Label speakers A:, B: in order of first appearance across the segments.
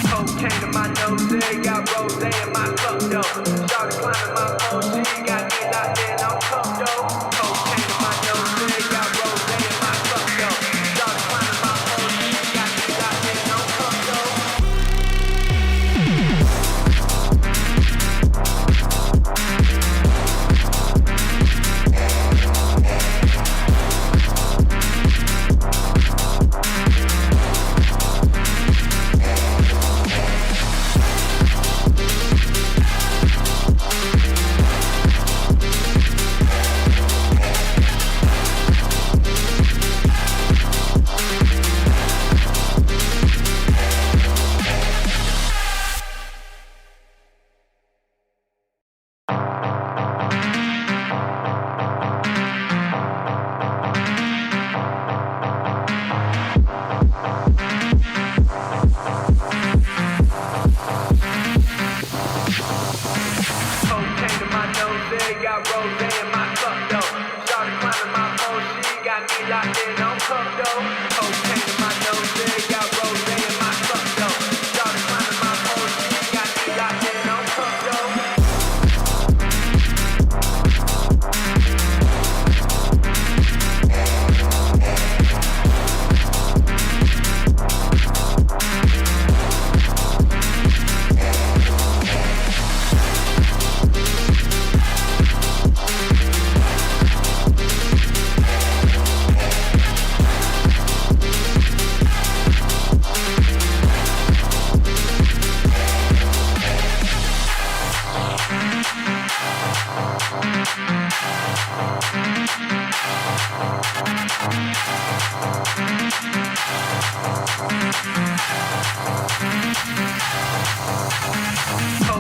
A: Cocaine in my nose, got rose in my cup though. Started climbing my OG, got me locked in on cup though. Cocaine in my nose, got rose in my cup though. Started climbing my OG, got me locked in on cup though. Got rose in my cup though. Started climbing my OG, got me locked in on cup though. Cocaine in my nose, got rose in my cup though. Started climbing my OG, got me locked in on cup though.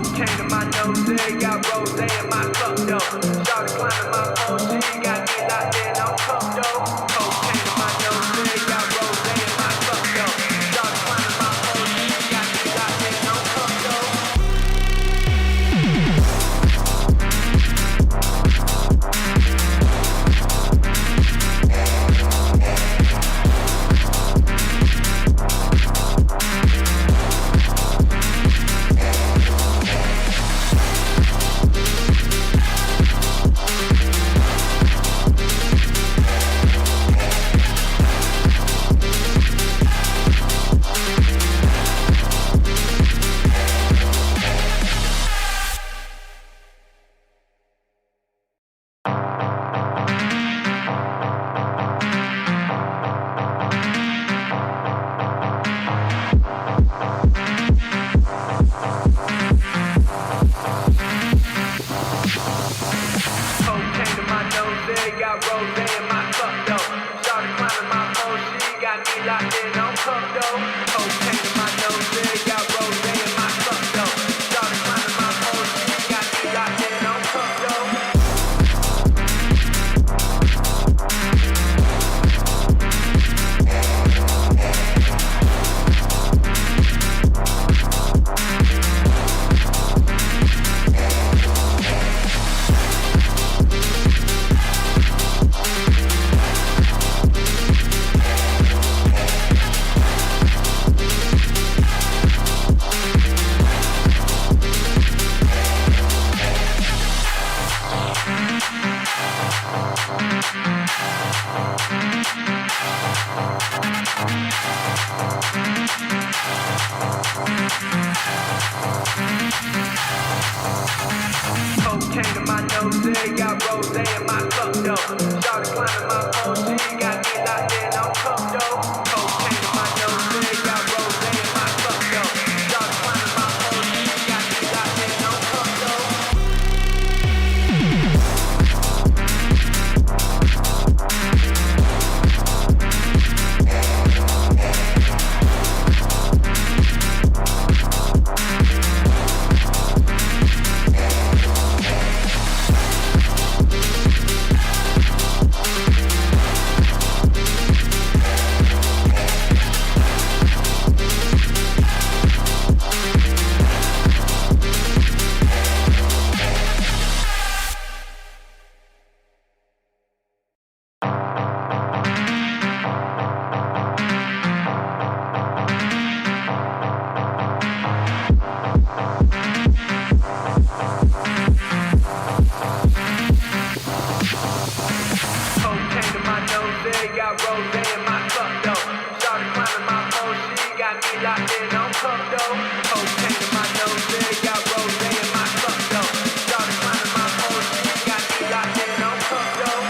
A: Cocaine in my nose, got rose in my cup though. Started climbing my OG, got me locked in on cup though. Cocaine in my nose, got rose in my cup though. Started climbing my OG, got me locked in on cup though. Cocaine in my nose, got rose in my cup though. Started climbing my OG, got me locked in on cup though. Cocaine in my nose, got rose in my cup though. Started climbing my OG, got me locked in on cup though. Cocaine in my nose, got rose in my cup though. Started climbing my OG, got me locked in on cup though. Cocaine in my nose, got rose in my cup though. Started climbing my OG, got me locked in on cup though. though. Cocaine in my nose, yeah, got rose in my cup though. Started climbing my pole, she got me locked in on cup though.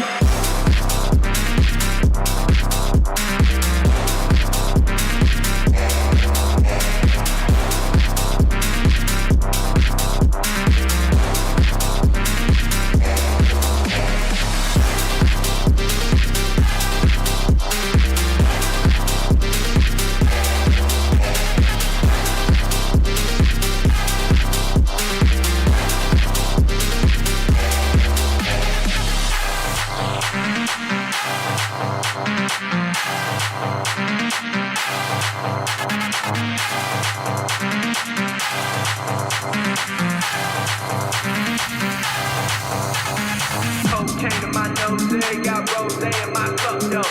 A: Cocaine in my nose, yeah, got rose in my cup though.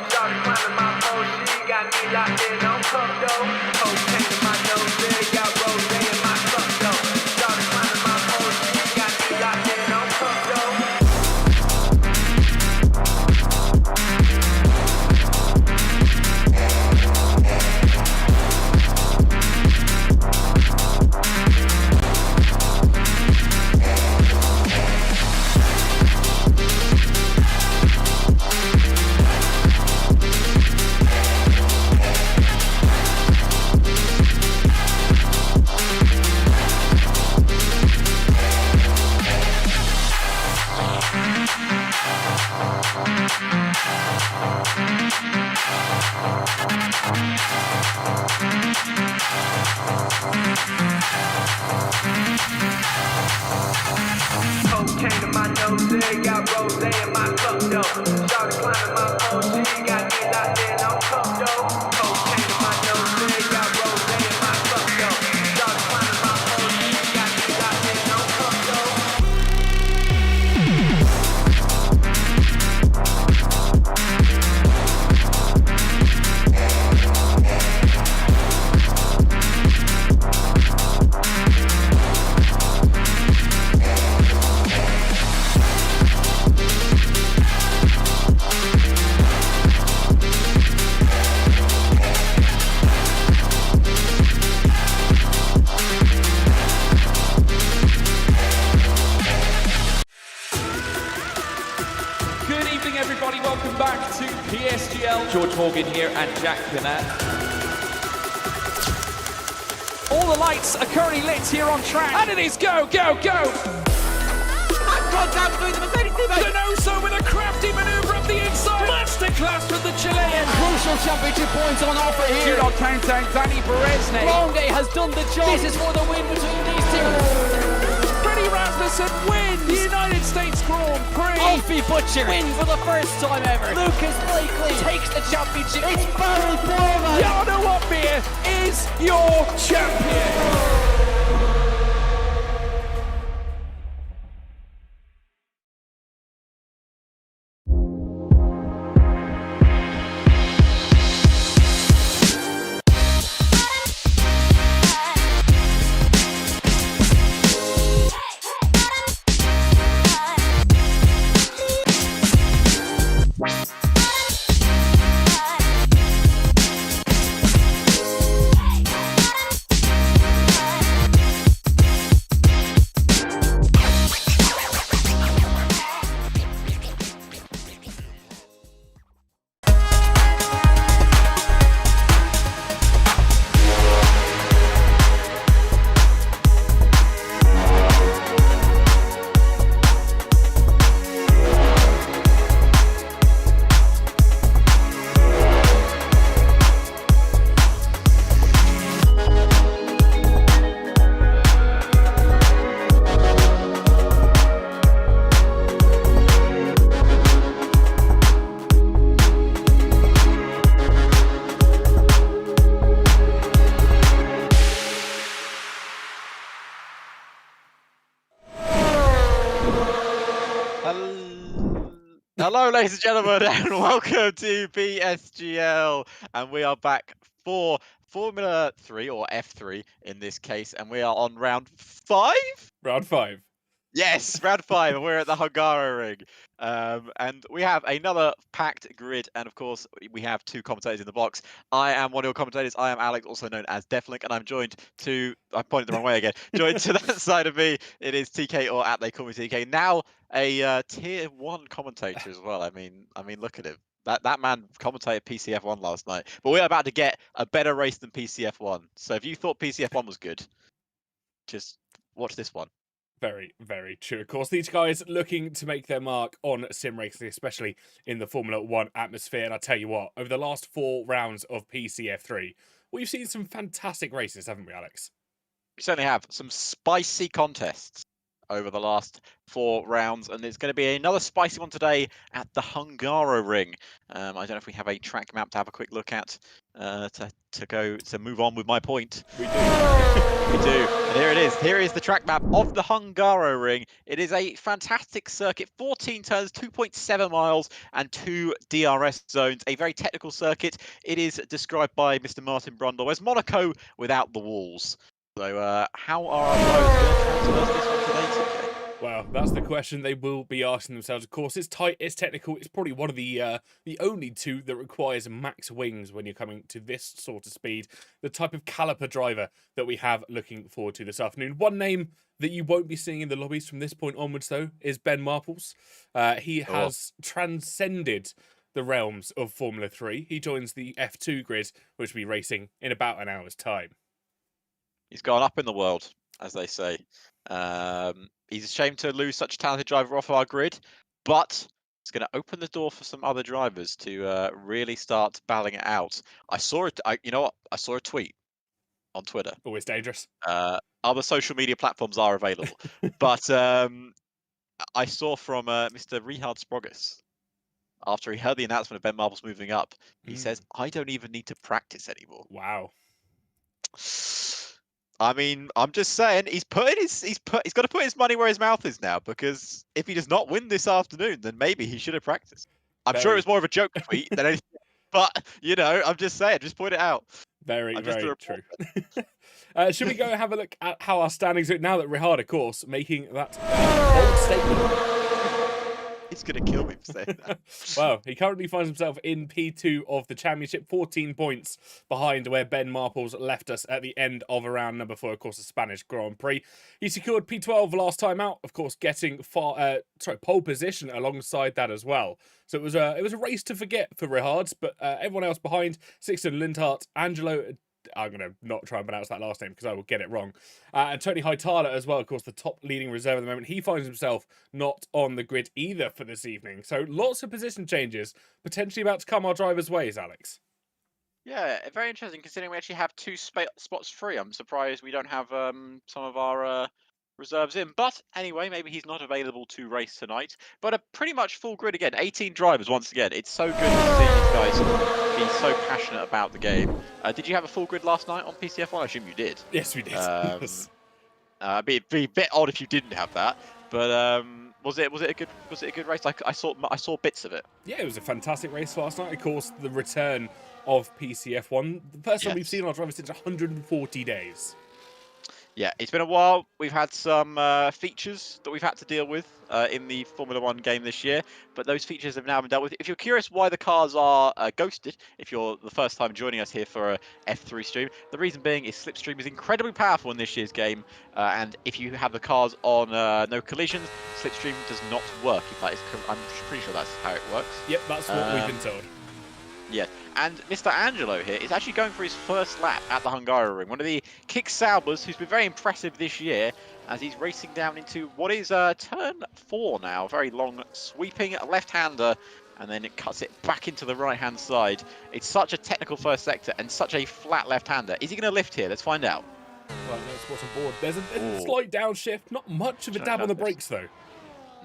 A: Started climbing my pole, she got me locked in on cup though. Cocaine in my nose, yeah, got rose in my cup though. Started climbing my pole, she got me locked in on cup though. Cocaine in my nose, yeah, got rose in my cup though. Started climbing my pole, she got me locked in on cup though. Cocaine in my nose, yeah, got rose in my cup though. Started climbing my pole, she got me locked in on cup though. Cocaine in my nose, yeah, got rose in my cup though. Started climbing my pole, she got me locked in on cup though. Cocaine in my nose, yeah, got rose in my cup though. Started climbing my pole, she got me locked in on cup though.
B: Good evening, everybody. Welcome back to PSGL. George Morgan here and Jack Pinnett. All the lights are currently lit here on track. And it is go, go, go! Donoso with a crafty maneuver up the inside. Masterclass from the Chilean.
C: Crucial championship points on offer here.
B: Do not count out Danny Berezne.
C: Longe has done the job. This is for the win between these two.
B: Freddie Rasmussen wins the United States Grand Prix.
C: Alfie Butcher win for the first time ever. Lucas Blakely takes the championship. It's Barry Borman.
B: Jarno Opmeer is your champion.
D: Hello, ladies and gentlemen, and welcome to PSGL. And we are back for Formula 3 or F3 in this case, and we are on round 5.
B: Round 5.
D: Yes, round 5, and we're at the Hungary ring. And we have another packed grid, and of course, we have 2 commentators in the box. I am one of your commentators. I am Alex, also known as Deflink, and I'm joined to, I pointed the wrong way again, joined to that side of me, it is TK, or at They Call Me TK, now a tier 1 commentator as well. I mean, look at him. That man commentated PCF1 last night, but we're about to get a better race than PCF1. So if you thought PCF1 was good, just watch this one.
B: Very, very true. Of course, these guys looking to make their mark on sim racing, especially in the Formula 1 atmosphere. And I tell you what, over the last 4 rounds of PCF3, we've seen some fantastic races, haven't we, Alex?
D: We certainly have some spicy contests over the last 4 rounds, and it's going to be another spicy one today at the Hungary ring. I don't know if we have a track map to have a quick look at to move on with my point.
B: We do.
D: We do. And here it is. Here is the track map of the Hungary ring. It is a fantastic circuit, 14 turns, 2.7 miles, and 2 DRS zones. A very technical circuit. It is described by Mr. Martin Brundle as Monaco without the walls. So how are our drivers going to transverse this one today, TK?
B: Well, that's the question they will be asking themselves. Of course, it's tight, it's technical. It's probably one of the only 2 that requires max wings when you're coming to this sort of speed. The type of caliper driver that we have looking forward to this afternoon. One name that you won't be seeing in the lobbies from this point onwards, though, is Ben Marples. He has transcended the realms of Formula 3. He joins the F2 grid, which will be racing in about an hour's time.
D: He's gone up in the world, as they say. He's ashamed to lose such a talented driver off our grid, but it's going to open the door for some other drivers to really start battling it out. I saw it. You know what? I saw a tweet on Twitter.
B: Always dangerous.
D: Other social media platforms are available, but I saw from Mr. Richard Sprogus after he heard the announcement of Ben Marples moving up. He says, "I don't even need to practice anymore."
B: Wow.
D: I mean, I'm just saying he's got to put his money where his mouth is now, because if he does not win this afternoon, then maybe he should have practiced. I'm sure it was more of a joke tweet than anything, but you know, I'm just saying, just point it out.
B: Very, very true. Should we go have a look at how our standings look now that Rihard, of course, making that bold statement?
D: He's going to kill me for saying that.
B: Well, he currently finds himself in P2 of the championship, 14 points behind where Ben Marples left us at the end of round number 4, of course, the Spanish Grand Prix. He secured P12 last time out, of course, getting pole position alongside that as well. So it was a race to forget for Rihard, but everyone else behind, Sixten Lindhart, Angelo, I'm going to not try and pronounce that last name because I will get it wrong. And Tony Hightaler as well, of course, the top leading reserve at the moment. He finds himself not on the grid either for this evening. So lots of position changes potentially about to come our drivers' ways, Alex.
D: Yeah, very interesting considering we actually have 2 spots free. I'm surprised we don't have some of our reserves in. But anyway, maybe he's not available to race tonight. But a pretty much full grid again. 18 drivers once again. It's so good to see these guys be so passionate about the game. Did you have a full grid last night on PCF1? I assume you did.
B: Yes, we did.
D: It'd be a bit odd if you didn't have that. But was it a good race? I saw bits of it.
B: Yeah, it was a fantastic race last night. Of course, the return of PCF1, the first time we've seen our drivers since 140 days.
D: Yeah, it's been a while. We've had some features that we've had to deal with in the Formula 1 game this year, but those features have now been dealt with. If you're curious why the cars are ghosted, if you're the first time joining us here for a F3 stream, the reason being is Slipstream is incredibly powerful in this year's game, and if you have the cars on no collisions, Slipstream does not work. In fact, I'm pretty sure that's how it works.
B: Yep, that's what we've been told.
D: Yeah, and Mr. Angelo here is actually going for his first lap at the Hungary ring. One of the Kick Saubers who's been very impressive this year as he's racing down into what is turn 4 now. Very long sweeping left-hander, and then it cuts it back into the right-hand side. It's such a technical first sector and such a flat left-hander. Is he going to lift here? Let's find out.
B: Well, let's watch on board. There's a slight downshift, not much of a dab on the brakes though.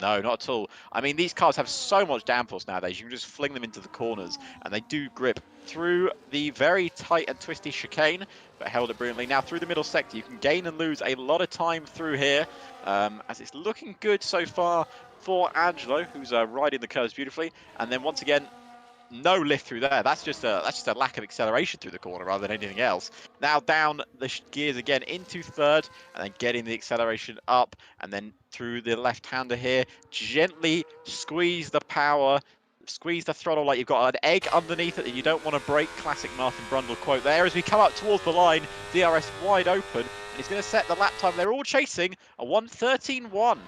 D: No, not at all. I mean, these cars have so much downforce nowadays. You can just fling them into the corners, and they do grip through the very tight and twisty chicane, but held it brilliantly. Now, through the middle sector, you can gain and lose a lot of time through here, as it's looking good so far. for Angelo, who's riding the curves beautifully. And then once again, no lift through there. That's just a lack of acceleration through the corner rather than anything else. Now down the gears again into third, and then getting the acceleration up, and then through the left-hander here, gently squeeze the power, squeeze the throttle like you've got an egg underneath it that you don't want to break. Classic Martin Brundle quote there. As we come up towards the line, DRS wide open, and he's going to set the lap time. They're all chasing a 1:13.1.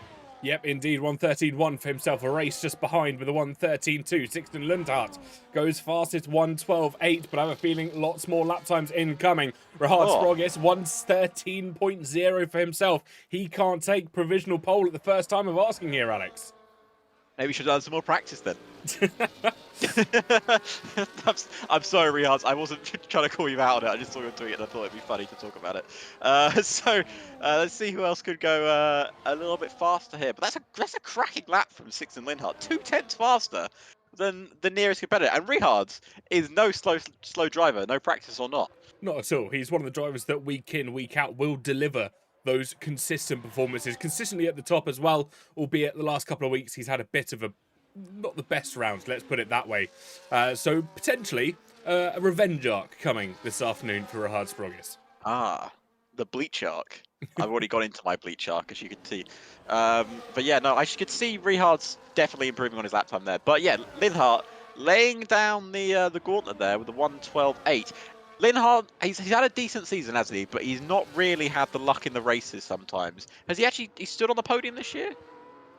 B: Yep, indeed, 1:13.1 for himself, a race just behind with a 1:13.2. Sixten Lundhart goes fastest, 1:12.8, but I have a feeling lots more lap times incoming. Rahad Sprogis, 1:13.0 for himself. He can't take provisional pole at the first time of asking here, Alex.
D: Maybe we should have done some more practice then. I'm sorry, Rihaz. I wasn't trying to call you out on it. I just saw you doing it and I thought it'd be funny to talk about it. Let's see who else could go a little bit faster here. But that's a cracking lap from Sixten Lindhart. 0.2 faster than the nearest competitor. And Rihaz is no slow driver, no practice or not.
B: Not at all. He's one of the drivers that week in, week out will deliver those consistent performances, consistently at the top as well, albeit the last couple of weeks he's had a bit of a not the best rounds, let's put it that way. So potentially a revenge arc coming this afternoon for Rahad Sprogis.
D: Ah, the bleach arc. I've already got into my bleach arc, as you can see. But yeah, no, I could see Rihard's definitely improving on his lap time there. But yeah, Lindhart laying down the gauntlet there with the 1:12.8. Lindhart, he's had a decent season, hasn't he? But he's not really had the luck in the races sometimes. Has he stood on the podium this year?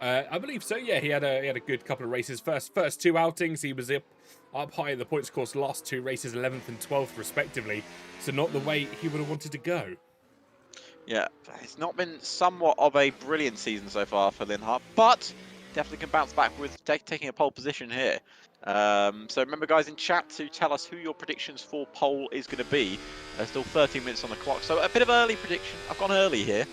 B: I believe so. Yeah, he had a good couple of races. First two outings, he was up high in the points course. Last two races, 11th and 12th respectively. So not the way he would have wanted to go.
D: Yeah, it's not been somewhat of a brilliant season so far for Lindhart, but definitely can bounce back with taking a pole position here. So remember, guys, in chat to tell us who your predictions for pole is going to be. There's still 13 minutes on the clock, so a bit of early prediction. I've gone early here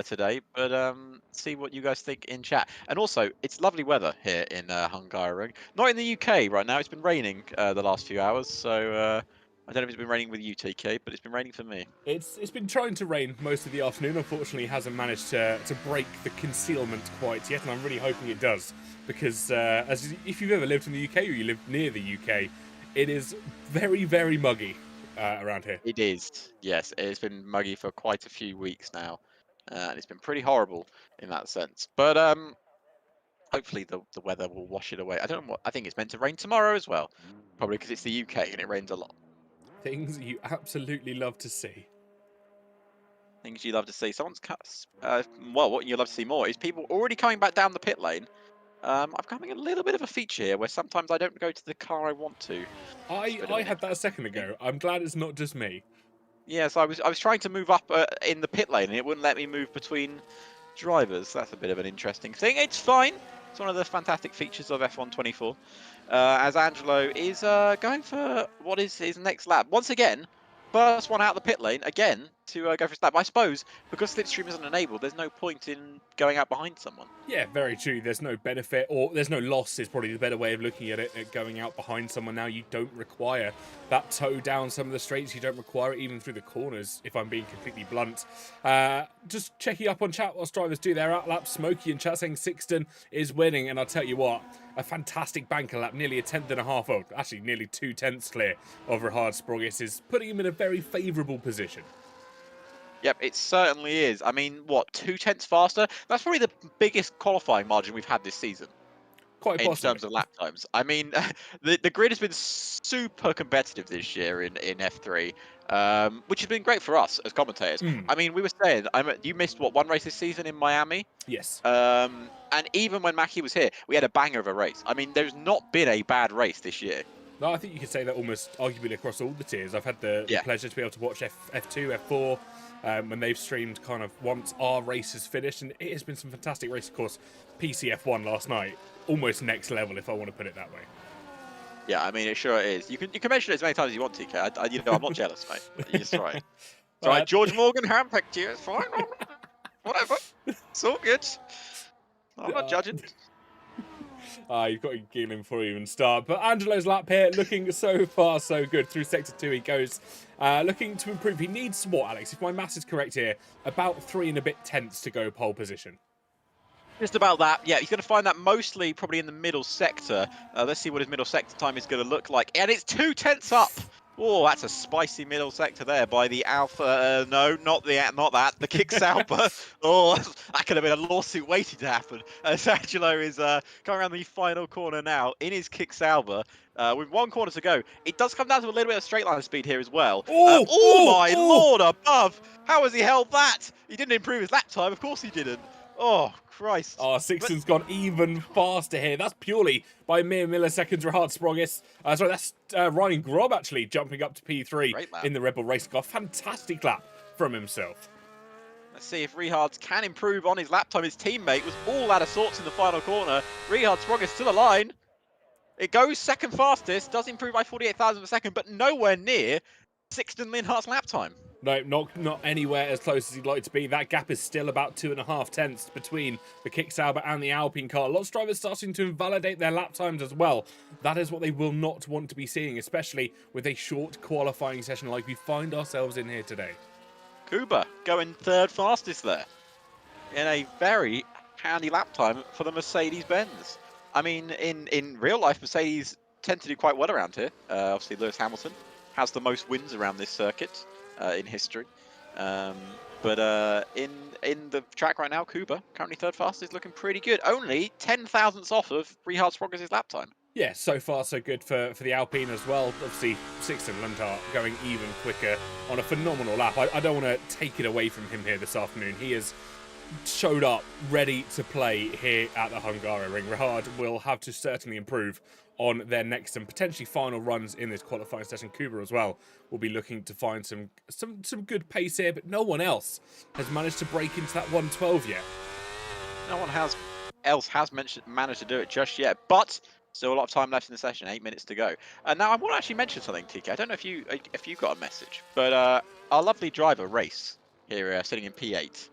D: today, but see what you guys think in chat. And also, it's lovely weather here in Hungary. Not in the UK right now. It's been raining the last few hours, so I don't know if it's been raining with you, TK, but it's been raining for me.
B: It's been trying to rain most of the afternoon. Unfortunately, hasn't managed to break the concealment quite yet, and I'm really hoping it does. Because if you've ever lived in the UK or you live near the UK, it is very, very muggy around here.
D: It is, yes. It's been muggy for quite a few weeks now, and it's been pretty horrible in that sense. But hopefully the weather will wash it away. I don't know what. I think it's meant to rain tomorrow as well, probably because it's the UK and it rains a lot.
B: Things you absolutely love to see.
D: Things you love to see. Someone's cut. Well, what you love to see more is people already coming back down the pit lane. I'm having a little bit of a feature here where sometimes I don't go to the car I want to.
B: I had that a second ago. I'm glad it's not just me.
D: Yeah, so I was trying to move up in the pit lane and it wouldn't let me move between drivers. That's a bit of an interesting thing. It's fine. It's one of the fantastic features of F1 24. As Angelo is going for what is his next lap. Once again, first one out of the pit lane again to go for his lap. I suppose because slipstream isn't enabled, there's no point in going out behind someone.
B: Yeah, very true. There's no benefit, or there's no loss is probably the better way of looking at it, at going out behind someone now. You don't require that toe down some of the straights. You don't require it even through the corners, if I'm being completely blunt. Just checking up on chat whilst drivers do their outlap. Smokey in chat saying Sixten is winning, and I'll tell you what, a fantastic banker lap, nearly a 10th and a half, oh, actually nearly 2/10 clear of Rahad Sprogis, is putting him in a very favourable position.
D: Yep, it certainly is. I mean, what, 2/10 faster? That's probably the biggest qualifying margin we've had this season.
B: Quite
D: in
B: possibly.
D: terms of lap times. I mean, the grid has been super competitive this year in F3, which has been great for us as commentators. I mean, we were saying, you missed, what, one race this season in Miami?
B: Yes.
D: And even when Mackie was here, we had a banger of a race. I mean, there's not been a bad race this year.
B: No, I think you could say that almost arguably across all the tiers. I've had the pleasure to be able to watch F2, F4, when they've streamed kind of once our race has finished, and it has been some fantastic races. Of course, PCF1 last night, almost next level, if I want to put it that way.
D: Yeah, I mean, it sure is. You can mention it as many times as you want, TK. You know, I'm not jealous, mate. You're just right. It's right. George Morgan handpicked you. It's fine. Whatever. It's all good. I'm not judging.
B: You've got your geeling before you even start. But Angelo's lap here, looking so far so good. Through Sector 2 he goes, looking to improve. He needs what, Alex? If my maths is correct here, about 3 and a bit tenths to go pole position.
D: Just about that. Yeah, he's going to find that mostly probably in the middle sector. Let's see what his middle sector time is going to look like. And it's 2/10 up. Oh, that's a spicy middle sector there by the Alpha. No, not that. The Kick Sauber. Oh, that could have been a lawsuit waiting to happen. Angelo is going around the final corner now in his Kick Sauber. With 1 corner to go. It does come down to a little bit of straight line speed here as well.
B: Oh,
D: Oh
B: oh,
D: my
B: oh.
D: lord above. How has he held that? He didn't improve his lap time. Of course he didn't. Oh, Christ.
B: Oh, Sixton's gone even faster here. That's purely by mere milliseconds. Rahad Sprogis. Sorry, that's Ryan Grob actually jumping up to P3
D: Great lap.
B: in the Red Bull Racing Car. Fantastic lap from himself.
D: Let's see if Rihard can improve on his lap time. His teammate was all out of sorts in the final corner. Rihard Sprogis to the line. It goes second fastest, does improve by 48,000 per second, but nowhere near Sixton Linhart's lap time.
B: No, not anywhere as close as he'd like to be. That gap is still about 2.5 tenths between the Kick Sauber and the Alpine car. Lots of drivers starting to invalidate their lap times as well. That is what they will not want to be seeing, especially with a short qualifying session like we find ourselves in here today.
D: Kuba going third fastest there in a very handy lap time for the Mercedes-Benz. I mean, in real life, Mercedes tend to do quite well around here. Obviously, Lewis Hamilton has the most wins around this circuit in history. But in the track right now, Kuba, currently third fastest, looking pretty good. Only 10 thousandths off of Rihard Sprogis' lap time.
B: Yeah, so far so good for the Alpine as well. Obviously, Sixton Linhart going even quicker on a phenomenal lap. I don't want to take it away from him here this afternoon. He has showed up ready to play here at the Hungary Ring. Rahad will have to certainly improve on their next and potentially final runs in this qualifying session. Kuba as well will be looking to find some good pace here, but no one else has managed to break into that 112 yet.
D: No one else has managed to do it just yet, but still a lot of time left in the session, 8 minutes to go. And now I want to actually mention something, TK. I don't know if you got a message, but our lovely driver, Race, here sitting in P8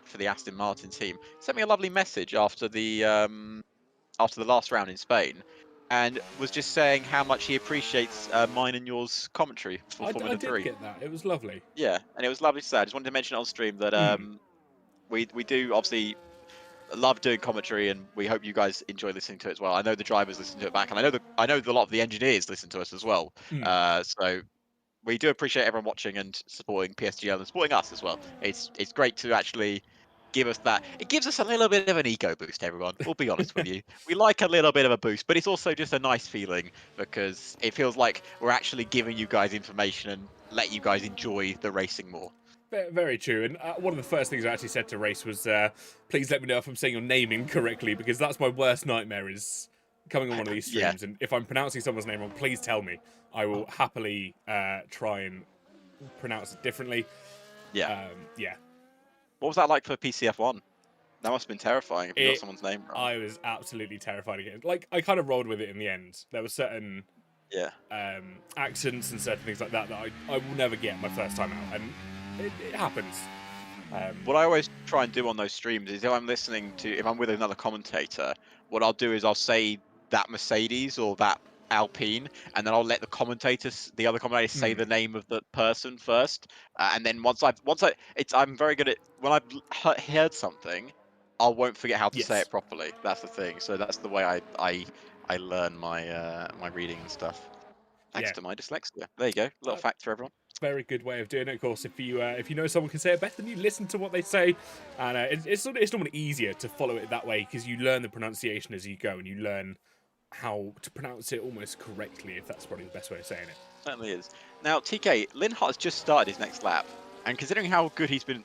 D: for the Aston Martin team, sent me a lovely message after the last round in Spain, and was just saying how much he appreciates mine and yours commentary for Formula 3.
B: I did get that. It was lovely.
D: Yeah, and it was lovely to say. I just wanted to mention it on stream that we do obviously love doing commentary, and we hope you guys enjoy listening to it as well. I know the drivers listen to it back, and I know a lot of the engineers listen to us as well. So we do appreciate everyone watching and supporting PSGL and supporting us as well. It's great to actually give us that. It gives us a little bit of an ego boost, everyone. We'll be honest with you. We like a little bit of a boost, but it's also just a nice feeling because it feels like we're actually giving you guys information and let you guys enjoy the racing more.
B: Very true. And one of the first things I actually said to Race was, please let me know if I'm saying your name incorrectly, because that's my worst nightmare, is coming on one of these streams. And if I'm pronouncing someone's name wrong, please tell me. I will happily try and pronounce it differently.
D: Yeah.
B: Yeah.
D: What was that like for PCF1? That must have been terrifying if you got someone's name wrong.
B: I was absolutely terrified again. Like, I kind of rolled with it in the end. There were certain accents and certain things like that I will never get my first time out. And it happens.
D: What I always try and do on those streams is if I'm with another commentator, what I'll do is I'll say that Mercedes or that Alpine, and then I'll let the other commentators say the name of the person first, and then I'm very good at when I've heard something, I won't forget how to say it properly. That's the thing. So that's the way I learn my my reading and stuff. Thanks to my dyslexia. There you go. Little fact for everyone.
B: Very good way of doing it. Of course, if you know someone can say it better than you, listen to what they say, and it's normally easier to follow it that way because you learn the pronunciation as you go, and you learn how to pronounce it almost correctly, if that's probably the best way of saying it.
D: Certainly is. Now, TK, Linhart has just started his next lap, and considering how good he's been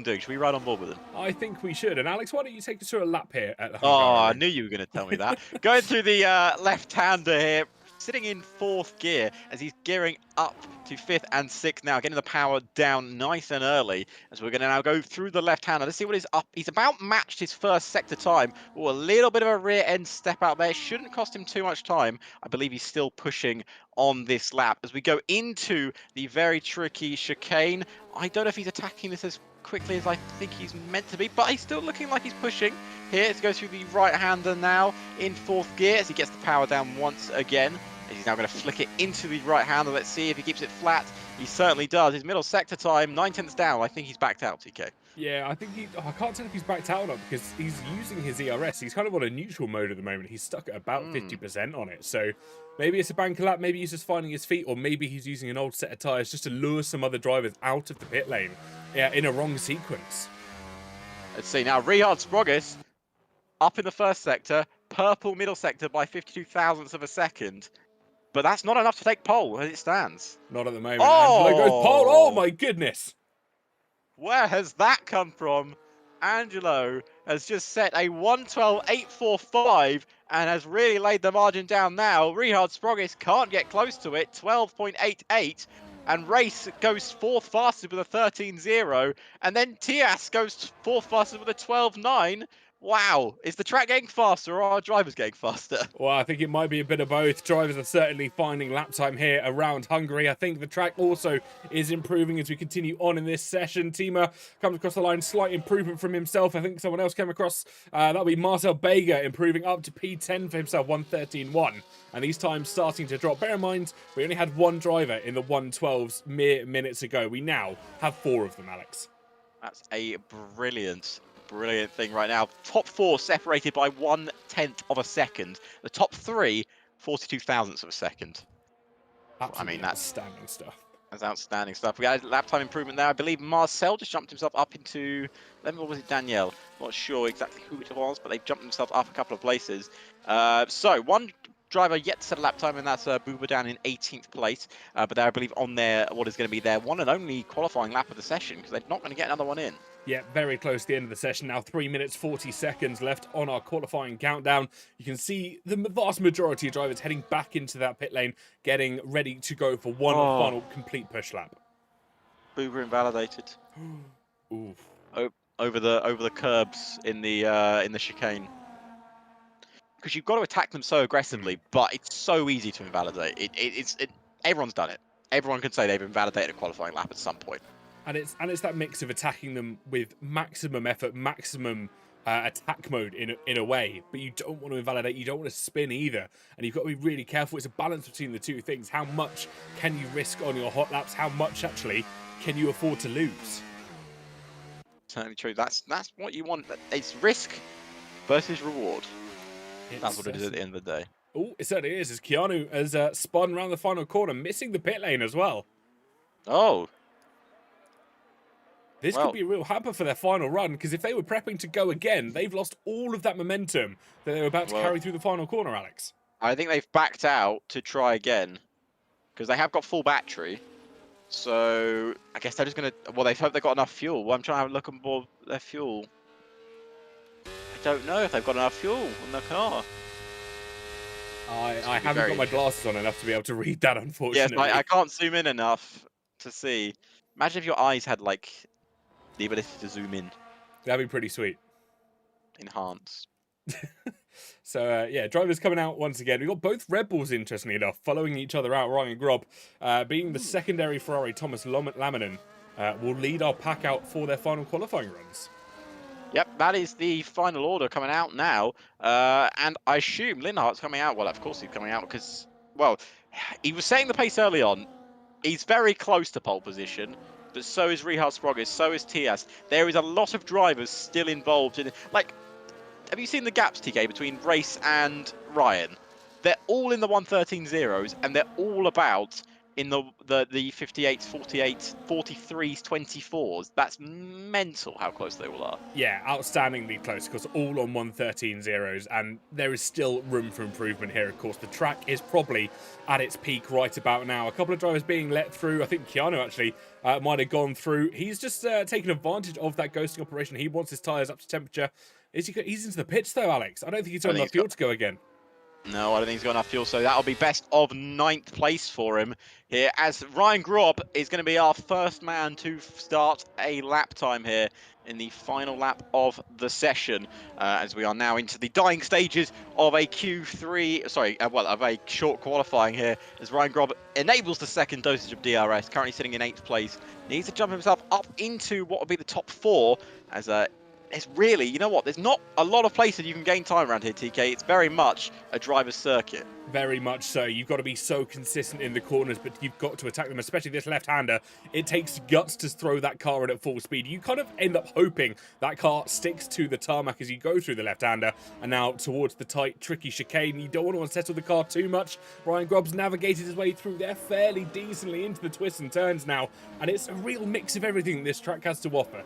D: doing, should we ride on board with him?
B: I think we should. And Alex, why don't you take us through a lap here at the
D: I knew you were going to tell me that. Going through the left-hander here, sitting in 4th gear as he's gearing up to 5th and 6th now, getting the power down nice and early as we're going to now go through the left-hander. Let's see what is up. He's about matched his first sector time. Oh, a little bit of a rear end step out there. Shouldn't cost him too much time. I believe he's still pushing on this lap as we go into the very tricky chicane. I don't know if he's attacking this as quickly as I think he's meant to be, but he's still looking like he's pushing here to go through the right-hander now in 4th gear as he gets the power down once again. He's now going to flick it into the right-hander. Let's see if he keeps it flat. He certainly does. His middle sector time, 9/10 down. I think he's backed out, TK.
B: Yeah, I think I can't tell if he's backed out or not because he's using his ERS. He's kind of on a neutral mode at the moment. He's stuck at about 50% on it. So maybe it's a banker lap, maybe he's just finding his feet, or maybe he's using an old set of tyres just to lure some other drivers out of the pit lane in a wrong sequence.
D: Let's see now. Rihard Sprogis up in the first sector, purple middle sector by 52 thousandths of a second. But that's not enough to take pole as it stands.
B: Not at the moment. Angelo goes pole. Oh my goodness.
D: Where has that come from? Angelo has just set a 1:12.845 and has really laid the margin down now. Rihard Sprogis can't get close to it, 12.88. And Race goes fourth fastest with a 13.0. And then Tias goes fourth fastest with a 12.9. Wow, is the track getting faster or are our drivers getting faster?
B: Well, I think it might be a bit of both. Drivers are certainly finding lap time here around Hungary. I think the track also is improving as we continue on in this session. Tima comes across the line, slight improvement from himself. I think someone else came across, that'll be Marcel Bega, improving up to P10 for himself, 1:13.1. And these times starting to drop. Bear in mind, we only had one driver in the 1:12s mere minutes ago. We now have 4 of them, Alex.
D: That's a brilliant thing right now. Top 4 separated by 1/10 of a second. The top 3, 42 thousandths of a second.
B: Absolutely,
D: I mean, that's
B: outstanding stuff.
D: That's outstanding stuff. We got a lap time improvement there. I believe Marcel just jumped himself up into, or was it Danielle? Not sure exactly who it was, but they've jumped themselves up a couple of places. So one driver yet to set a lap time, and that's Booba down in 18th place. But they're, I believe, on their what is going to be their one and only qualifying lap of the session because they're not going to get another one in.
B: Yeah, very close to the end of the session now. 3 minutes, 40 seconds left on our qualifying countdown. You can see the vast majority of drivers heading back into that pit lane, getting ready to go for one final complete push lap.
D: Booba invalidated.
B: Oof.
D: Over the curbs in the chicane. Because you've got to attack them so aggressively, but it's so easy to invalidate. Everyone's done it. Everyone can say they've invalidated a qualifying lap at some point.
B: And it's that mix of attacking them with maximum effort, maximum attack mode in a way, but you don't want to invalidate, you don't want to spin either, and you've got to be really careful. It's a balance between the two things. How much can you risk on your hot laps? How much actually can you afford to lose?
D: Certainly true. That's what you want. It's risk versus reward. That's what it is at the end of the day.
B: Oh, it certainly is. As Keanu has spun around the final corner, missing the pit lane as well.
D: Oh.
B: This could be a real hamper for their final run, because if they were prepping to go again, they've lost all of that momentum that they were about to carry through the final corner, Alex.
D: I think they've backed out to try again, because they have got full battery. So I guess they're just going to... Well, they hope they've got enough fuel. Well, I'm trying to look on board their fuel. I don't know if they've got enough fuel on their car.
B: I haven't got my glasses on enough to be able to read that, unfortunately.
D: Yes, I can't zoom in enough to see. Imagine if your eyes had, like, the ability to zoom in.
B: That'd be pretty sweet.
D: Enhance.
B: So, yeah, drivers coming out once again. We've got both Red Bulls, interestingly enough, following each other out. Ryan Grob, being the secondary Ferrari, Thomas Laminen, will lead our pack out for their final qualifying runs.
D: Yep, that is the final order coming out now. And I assume Linhart's coming out. Well, of course he's coming out because, well, he was setting the pace early on. He's very close to pole position. But so is Rihard Sprogis, so is Tias. There is a lot of drivers still involved in it. Like, have you seen the gaps, TK, between Race and Ryan? They're all in the 1:13.0s, and they're all about in the 58s, 48s, 43s, 24s. That's mental how close they all are.
B: Yeah, outstandingly close, because all on 1:13.0s, and there is still room for improvement here. Of course, the track is probably at its peak right about now. A couple of drivers being let through. I think Keanu actually might have gone through. He's just taken advantage of that ghosting operation. He wants his tyres up to temperature. He's into the pits though, Alex. I don't think he's got enough fuel to go again.
D: No, I don't think he's got enough fuel, so that'll be best of 9th place for him here, as Ryan Grob is going to be our first man to start a lap time here in the final lap of the session, as we are now into the dying stages of a Q3, of a short qualifying here, as Ryan Grob enables the second dosage of DRS, currently sitting in 8th place, needs to jump himself up into what would be the top 4, as it's really, you know what? There's not a lot of places you can gain time around here, TK. It's very much a driver's circuit.
B: Very much so. You've got to be so consistent in the corners, but you've got to attack them, especially this left-hander. It takes guts to throw that car in at full speed. You kind of end up hoping that car sticks to the tarmac as you go through the left-hander, and now towards the tight, tricky chicane. You don't want to unsettle the car too much. Ryan Grobb's navigated his way through there fairly decently into the twists and turns now, and it's a real mix of everything this track has to offer.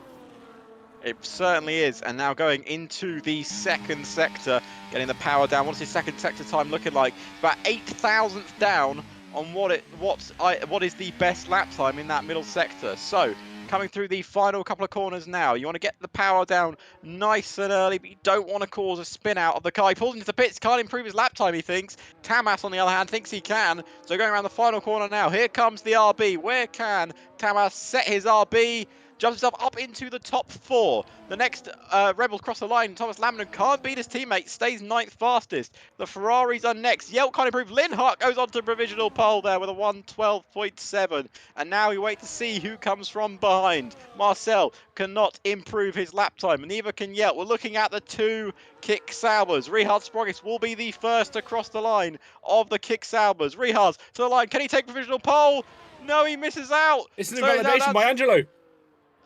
D: It certainly is. And now going into the second sector, getting the power down. What's his second sector time looking like? About 8,000th down on what is the best lap time in that middle sector. So coming through the final couple of corners now. You want to get the power down nice and early, but you don't want to cause a spin out of the car. He pulls into the pits, can't improve his lap time, he thinks. Tamas, on the other hand, thinks he can. So going around the final corner now. Here comes the RB. Where can Tamas set his RB? Jumps himself up into the top 4. The next Rebels cross the line. Thomas Laminen can't beat his teammate, stays 9th fastest. The Ferraris are next. Yelp can't improve. Linhart goes on to provisional pole there with a 1:12.7. And now we wait to see who comes from behind. Marcel cannot improve his lap time, and neither can Yelp. We're looking at the 2 Kick Saubers. Richard Sproggis will be the first to cross the line of the Kick Saubers. Richard to the line. Can he take provisional pole? No, he misses out.
B: It's an invalidation by Angelo.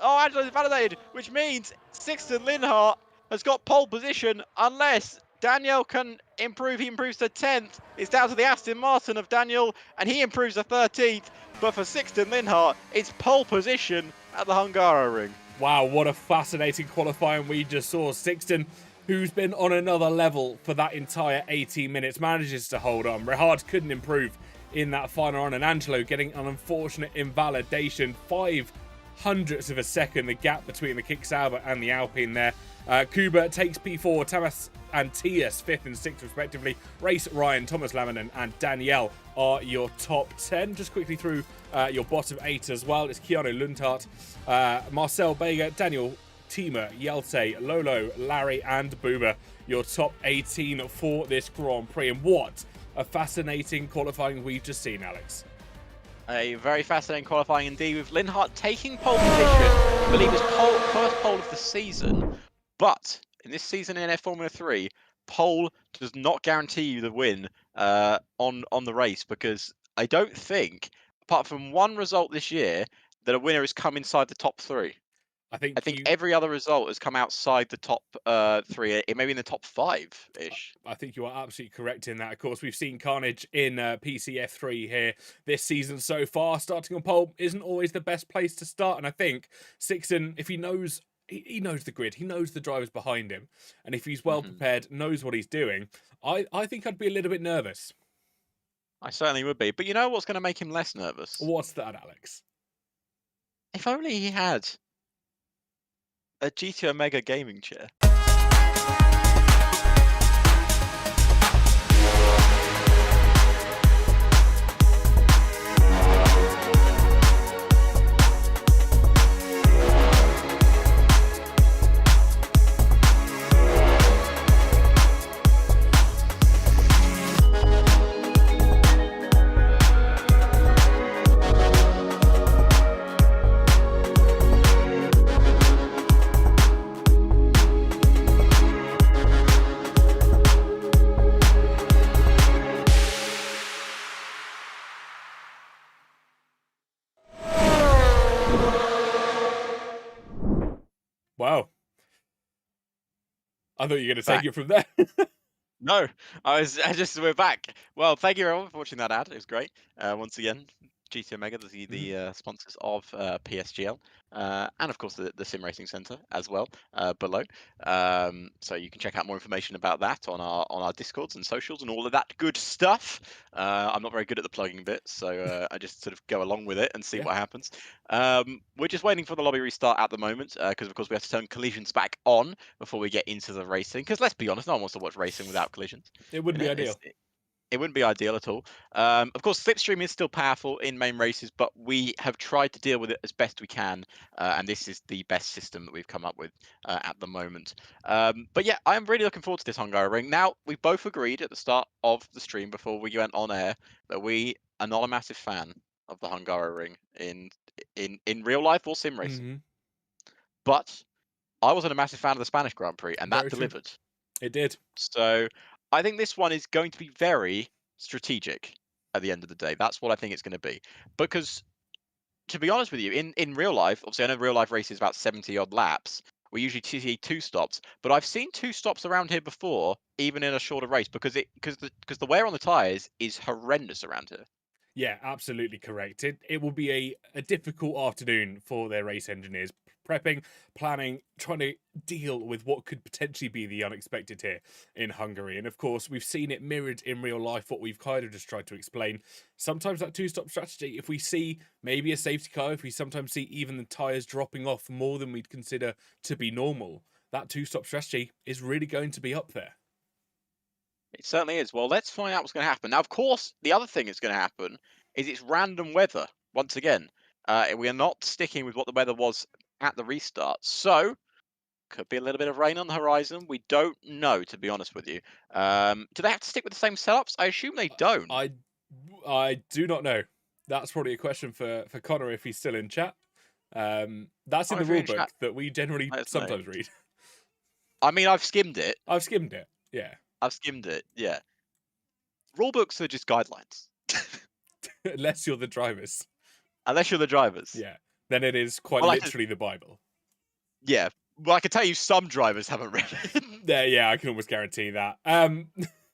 D: Oh, Angelo's validated, which means Sixten Linhart has got pole position unless Daniel can improve. He improves to 10th. It's down to the Aston Martin of Daniel, and he improves to 13th. But for Sixten Linhart, it's pole position at the Hungaroring.
B: Wow, what a fascinating qualifying we just saw. Sixten, who's been on another level for that entire 18 minutes, manages to hold on. Rehard couldn't improve in that final run, and Angelo getting an unfortunate invalidation. 0.05 of a second, the gap between the Kick Sauber and the Alpine there. Kuba takes P4, Tamas and Tias 5th and 6th respectively. Race, Ryan, Thomas Laminen and Danielle are your top 10. Just quickly through your bottom 8 as well. It's Keanu Lundhart, Marcel Bega, Daniel, Tima, Yelte, Lolo, Larry and Booba. Your top 18 for this Grand Prix. And what a fascinating qualifying we've just seen, Alex.
D: A very fascinating qualifying indeed, with Linhart taking pole position. I believe his first pole of the season. But in this season in F Formula 3, pole does not guarantee you the win on the race, because I don't think, apart from one result this year, that a winner has come inside the top 3. I think every other result has come outside the top 3, maybe in the top 5-ish.
B: I think you are absolutely correct in that. Of course, we've seen carnage in PCF3 here this season so far. Starting on pole isn't always the best place to start, and I think Sixten, if he knows the grid, he knows the drivers behind him, and if he's well prepared, knows what he's doing, I think I'd be a little bit nervous.
D: I certainly would be. But you know what's going to make him less nervous?
B: What's that, Alex?
D: If only he had a GT Omega gaming chair.
B: Wow. I thought you were going to take it from there.
D: No, we're back. Well, thank you everyone for watching that ad. It was great. Once again, GT Omega, the sponsors of PSGL, and of course the Sim Racing Centre as well below. So you can check out more information about that on our Discords and socials and all of that good stuff. I'm not very good at the plugging bit, so I just sort of go along with it and see what happens. We're just waiting for the lobby restart at the moment, because of course we have to turn collisions back on before we get into the racing. Because let's be honest, no one wants to watch racing without collisions.
B: It wouldn't be ideal.
D: It wouldn't be ideal at all. Of course, slipstream is still powerful in main races, but we have tried to deal with it as best we can, and this is the best system that we've come up with at the moment. But yeah, I'm really looking forward to this Hungaroring. Now, we both agreed at the start of the stream before we went on air that we are not a massive fan of the Hungaroring in real life or sim racing. But I wasn't a massive fan of the Spanish Grand Prix, and that
B: Very true.
D: delivered.
B: It did.
D: So I think this one is going to be very strategic at the end of the day. That's what I think it's going to be. Because to be honest with you, in real life, obviously I know real life race is about 70 odd laps. We usually see 2 stops, but I've seen 2 stops around here before, even in a shorter race, because the wear on the tyres is horrendous around here.
B: Yeah, absolutely correct. It will be a difficult afternoon for their race engineers, prepping, planning, trying to deal with what could potentially be the unexpected here in Hungary. And of course, we've seen it mirrored in real life, what we've kind of just tried to explain. Sometimes that 2-stop strategy, if we see maybe a safety car, if we sometimes see even the tyres dropping off more than we'd consider to be normal, that 2-stop strategy is really going to be up there.
D: It certainly is. Well, let's find out what's going to happen. Now, of course, the other thing that's going to happen is it's random weather once again. We are not sticking with what the weather was at the restart. So, could be a little bit of rain on the horizon. We don't know, to be honest with you. Do they have to stick with the same setups? I assume they don't.
B: I do not know. That's probably a question for Connor if he's still in chat. That's in
D: Connor,
B: the
D: if you're in
B: rulebook
D: chat,
B: that we generally
D: let us know.
B: sometimes read.
D: I mean, I've skimmed it.
B: I've skimmed it. Yeah.
D: I've skimmed it. Yeah. Rulebooks are just guidelines.
B: Unless you're the drivers.
D: Unless you're the drivers.
B: Yeah. Then it is quite
D: Well,
B: literally the Bible.
D: Yeah. Well, I can tell you some drivers haven't read it.
B: Yeah, I can almost guarantee that.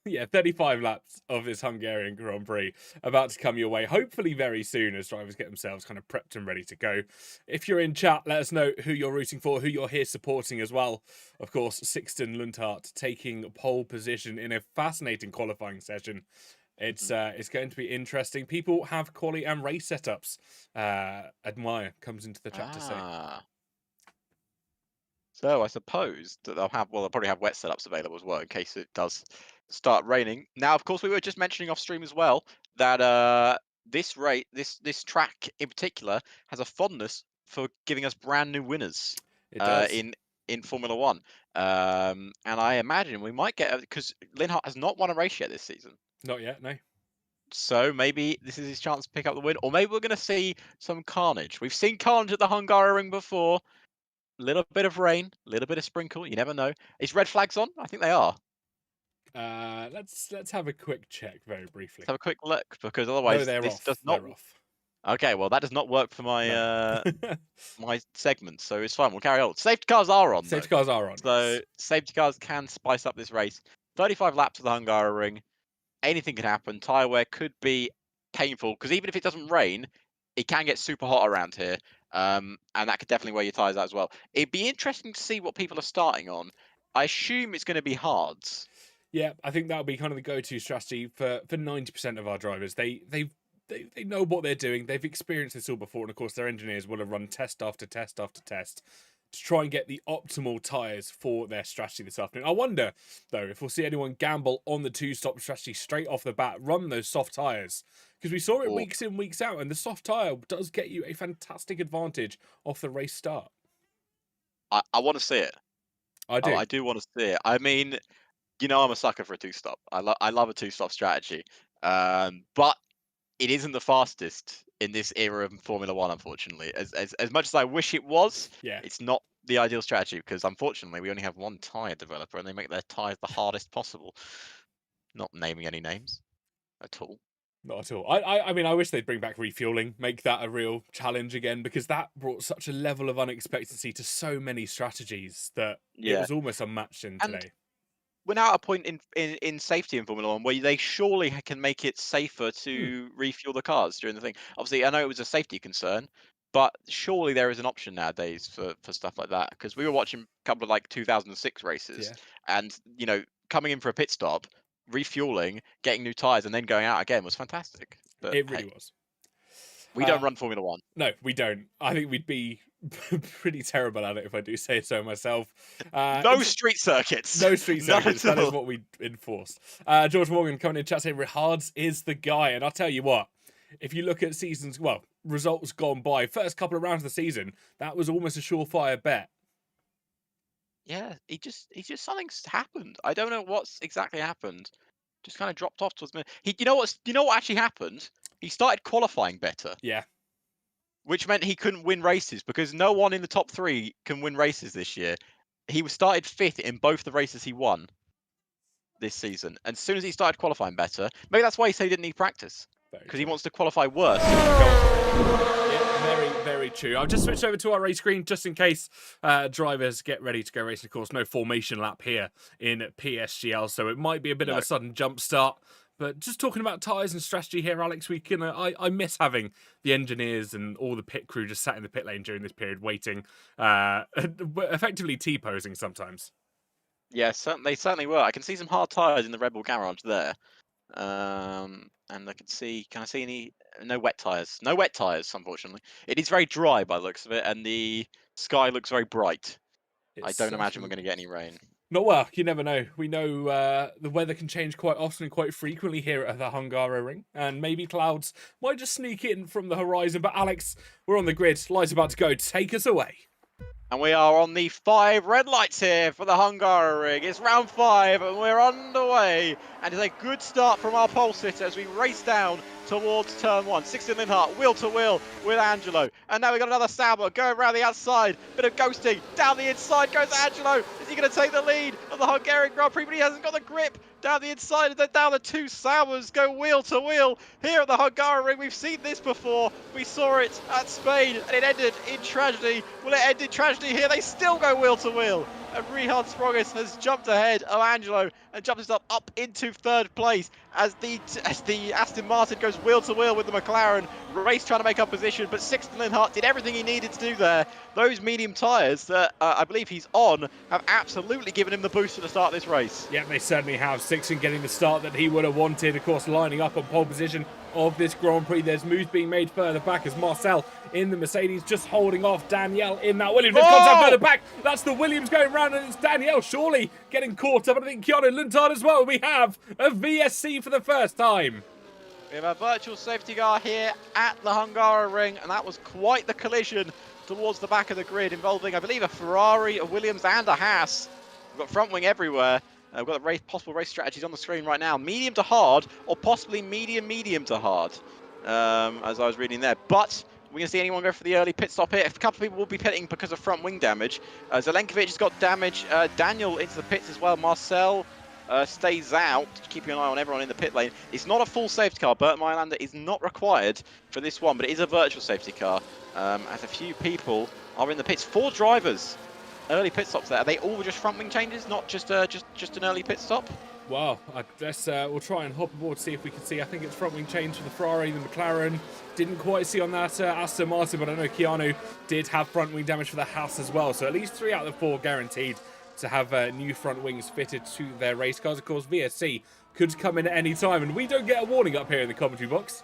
B: Yeah, 35 laps of this Hungarian Grand Prix about to come your way, hopefully very soon as drivers get themselves kind of prepped and ready to go. If you're in chat, let us know who you're rooting for, who you're here supporting as well. Of course, Sixten Lundhart taking pole position in a fascinating qualifying session. It's going to be interesting. People have quali and race setups. Admire comes into the chat to say.
D: So I suppose that they'll probably have wet setups available as well in case it does start raining. Now, of course, we were just mentioning off stream as well that this track in particular has a fondness for giving us brand new winners in Formula One. And I imagine we might get, because Linhart has not won a race yet this season.
B: Not yet, no.
D: So maybe this is his chance to pick up the win, or maybe we're going to see some carnage. We've seen carnage at the Hungaroring before. Little bit of rain, little bit of sprinkle. You never know. Is red flags on? I think they are.
B: Let's have a quick check very briefly.
D: Let's have a quick look, because otherwise this does not.
B: They're off.
D: Okay, well that does not work for my my segment, so it's fine. We'll carry on. Safety cars are on.
B: Safety cars are on.
D: So
B: yes.
D: safety cars can spice up this race. 35 laps of the Hungaroring. Anything can happen. Tyre wear could be painful, because even if it doesn't rain, it can get super hot around here. And that could definitely wear your tyres out as well. It'd be interesting to see what people are starting on. I assume it's going to be hards.
B: Yeah, I think that'll be kind of the go-to strategy for 90% of our drivers. They know what they're doing. They've experienced this all before, and of course their engineers will have run test after test after test to try and get the optimal tyres for their strategy this afternoon. I wonder, though, if we'll see anyone gamble on the 2-stop strategy straight off the bat, run those soft tyres. Because we saw it weeks in, weeks out, and the soft tyre does get you a fantastic advantage off the race start.
D: I want to see it.
B: I do.
D: I do want to see it. I mean, you know, I'm a sucker for a 2-stop. I love a 2-stop strategy. But it isn't the fastest in this era of Formula One, unfortunately. As much as I wish it was, it's not the ideal strategy, because unfortunately we only have one tyre developer and they make their tyres the hardest possible. Not naming any names at all.
B: Not at all. I mean, I wish they'd bring back refueling, make that a real challenge again, because that brought such a level of unexpectancy to so many strategies that it was almost unmatched in today.
D: We're now at a point in safety in Formula One where they surely can make it safer to refuel the cars during the thing. Obviously, I know it was a safety concern, but surely there is an option nowadays for stuff like that. Because we were watching a couple of like 2006 races, and you know, coming in for a pit stop, refueling, getting new tyres, and then going out again was fantastic. But
B: it really was.
D: We don't run Formula One.
B: No, we don't. I think we'd be pretty terrible at it, if I do say so myself.
D: No street circuits.
B: No street circuits. That is what we enforce. George Morgan coming in chat saying Rihards is the guy. And I'll tell you what, if you look at seasons, well, results gone by, first couple of rounds of the season, that was almost a surefire bet.
D: Yeah, he just something's happened. I don't know what's exactly happened. Just kind of dropped off towards me. You know what actually happened? He started qualifying better.
B: Yeah.
D: Which meant he couldn't win races, because no one in the top 3 can win races this year. he was started 5th in both the races he won this season. And as soon as he started qualifying better, maybe that's why he said he didn't need practice.
B: Very
D: Because he
B: true.
D: wants to qualify worse. So he can go on.
B: Yeah, very, very true. I'll just switch over to our race screen just in case drivers get ready to go racing. Of course, no formation lap here in PSGL, so it might be a bit of
D: No.
B: a sudden jump start. But just talking about tyres and strategy here, Alex, we can. I miss having the engineers and all the pit crew just sat in the pit lane during this period, waiting, effectively T-posing sometimes.
D: Yeah, they certainly were. I can see some hard tyres in the Red Bull garage there. And I can I see any, no wet tyres. No wet tyres, unfortunately. It is very dry by the looks of it, and the sky looks very bright. I don't imagine we're going to get any rain.
B: Not well, you never know. We know the weather can change quite often and quite frequently here at the Hungaroring, and maybe clouds might just sneak in from the horizon. But Alex, we're on the grid. Light's about to go. Take us away.
D: And we are on the 5 red lights here for the Hungaroring. It's round 5 and we're underway. And it's a good start from our pole sitter as we race down towards turn 1. 16 Linhart, wheel to wheel with Angelo. And now we've got another Sauber going around the outside. Bit of ghosting. Down the inside goes Angelo. Is he going to take the lead of the Hungarian Grand Prix? But he hasn't got the grip. Down the inside, and then down the 2 Saubers go wheel to wheel here at the Hungaroring. We've seen this before. We saw it at Spain, and it ended in tragedy. Will it end in tragedy here? They still go wheel to wheel. And Richard Sprogis has jumped ahead of Angelo and jumped himself up into 3rd place as the Aston Martin goes wheel to wheel with the McLaren. Race trying to make up position, but Sixten Linhart did everything he needed to do there. Those medium tyres that I believe he's on have absolutely given him the boost at the start of this race.
B: Yeah, they certainly have. Sixten getting the start that he would have wanted. Of course, lining up on pole position of this Grand Prix. There's moves being made further back as Marcel in the Mercedes just holding off Danielle in that Williams. There's contact further back. That's the Williams going round, and it's Danielle surely getting caught up. And I think Keanu Lundard as well. We have a VSC for the first time.
D: We have a virtual safety car here at the Hungaroring, and that was quite the collision towards the back of the grid involving, I believe, a Ferrari, a Williams and a Haas. We've got front wing everywhere. We've got the possible race strategies on the screen right now. Medium to hard, or possibly medium to hard, as I was reading there. But we're going to see anyone go for the early pit stop here. A couple of people will be pitting because of front wing damage. Zelenkovic has got damage. Daniel into the pits as well. Marcel stays out, keeping an eye on everyone in the pit lane. It's not a full safety car. Bert Meilander is not required for this one, but it is a virtual safety car. As a few people are in the pits. 4 drivers. Early pit stops there. Are they all just front wing changes, not just an early pit stop?
B: Well, I guess we'll try and hop aboard, see if we can see. I think it's front wing change for the Ferrari, the McLaren. Didn't quite see on that Aston Martin, but I know Keanu did have front wing damage for the Haas as well. So at least 3 out of the 4 guaranteed to have new front wings fitted to their race cars. Of course, VSC could come in at any time, and we don't get a warning up here in the commentary box.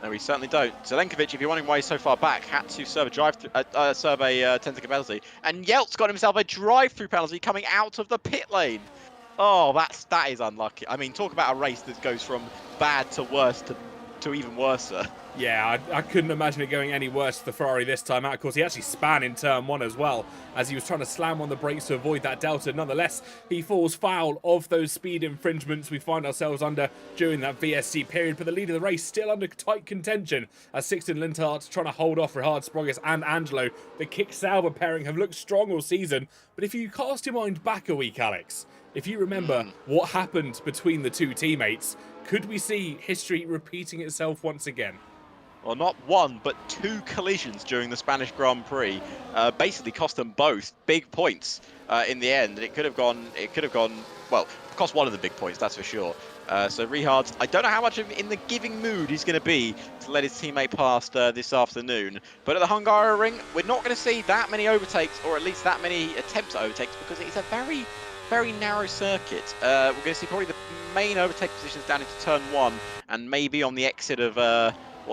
D: No, we certainly don't. Zelenkovic, if you're wondering why he's so far back, had to serve a drive-through, 10-second penalty. And Yelt's got himself a drive-through penalty coming out of the pit lane. Oh, that is unlucky. I mean, talk about a race that goes from bad to worse to even worse.
B: Yeah, I couldn't imagine it going any worse for the Ferrari this time out. Of course, he actually span in turn 1 as well, as he was trying to slam on the brakes to avoid that delta. Nonetheless, he falls foul of those speed infringements we find ourselves under during that VSC period. But the lead of the race still under tight contention, as Sixten Linhart trying to hold off Richard Sprogis and Angelo. The Kick-Sauber pairing have looked strong all season. But if you cast your mind back a week, Alex, if you remember what happened between the 2 teammates, could we see history repeating itself once again?
D: Well, not 1, but 2 collisions during the Spanish Grand Prix basically cost them both big points in the end. And it could have gone, well, cost one of the big points, that's for sure. So Richard, I don't know how much in the giving mood he's going to be to let his teammate past this afternoon. But at the Hungaroring, we're not going to see that many overtakes, or at least that many attempts at overtakes, because it's a very, very narrow circuit. We're going to see probably the main overtake positions down into turn 1, and maybe on the exit of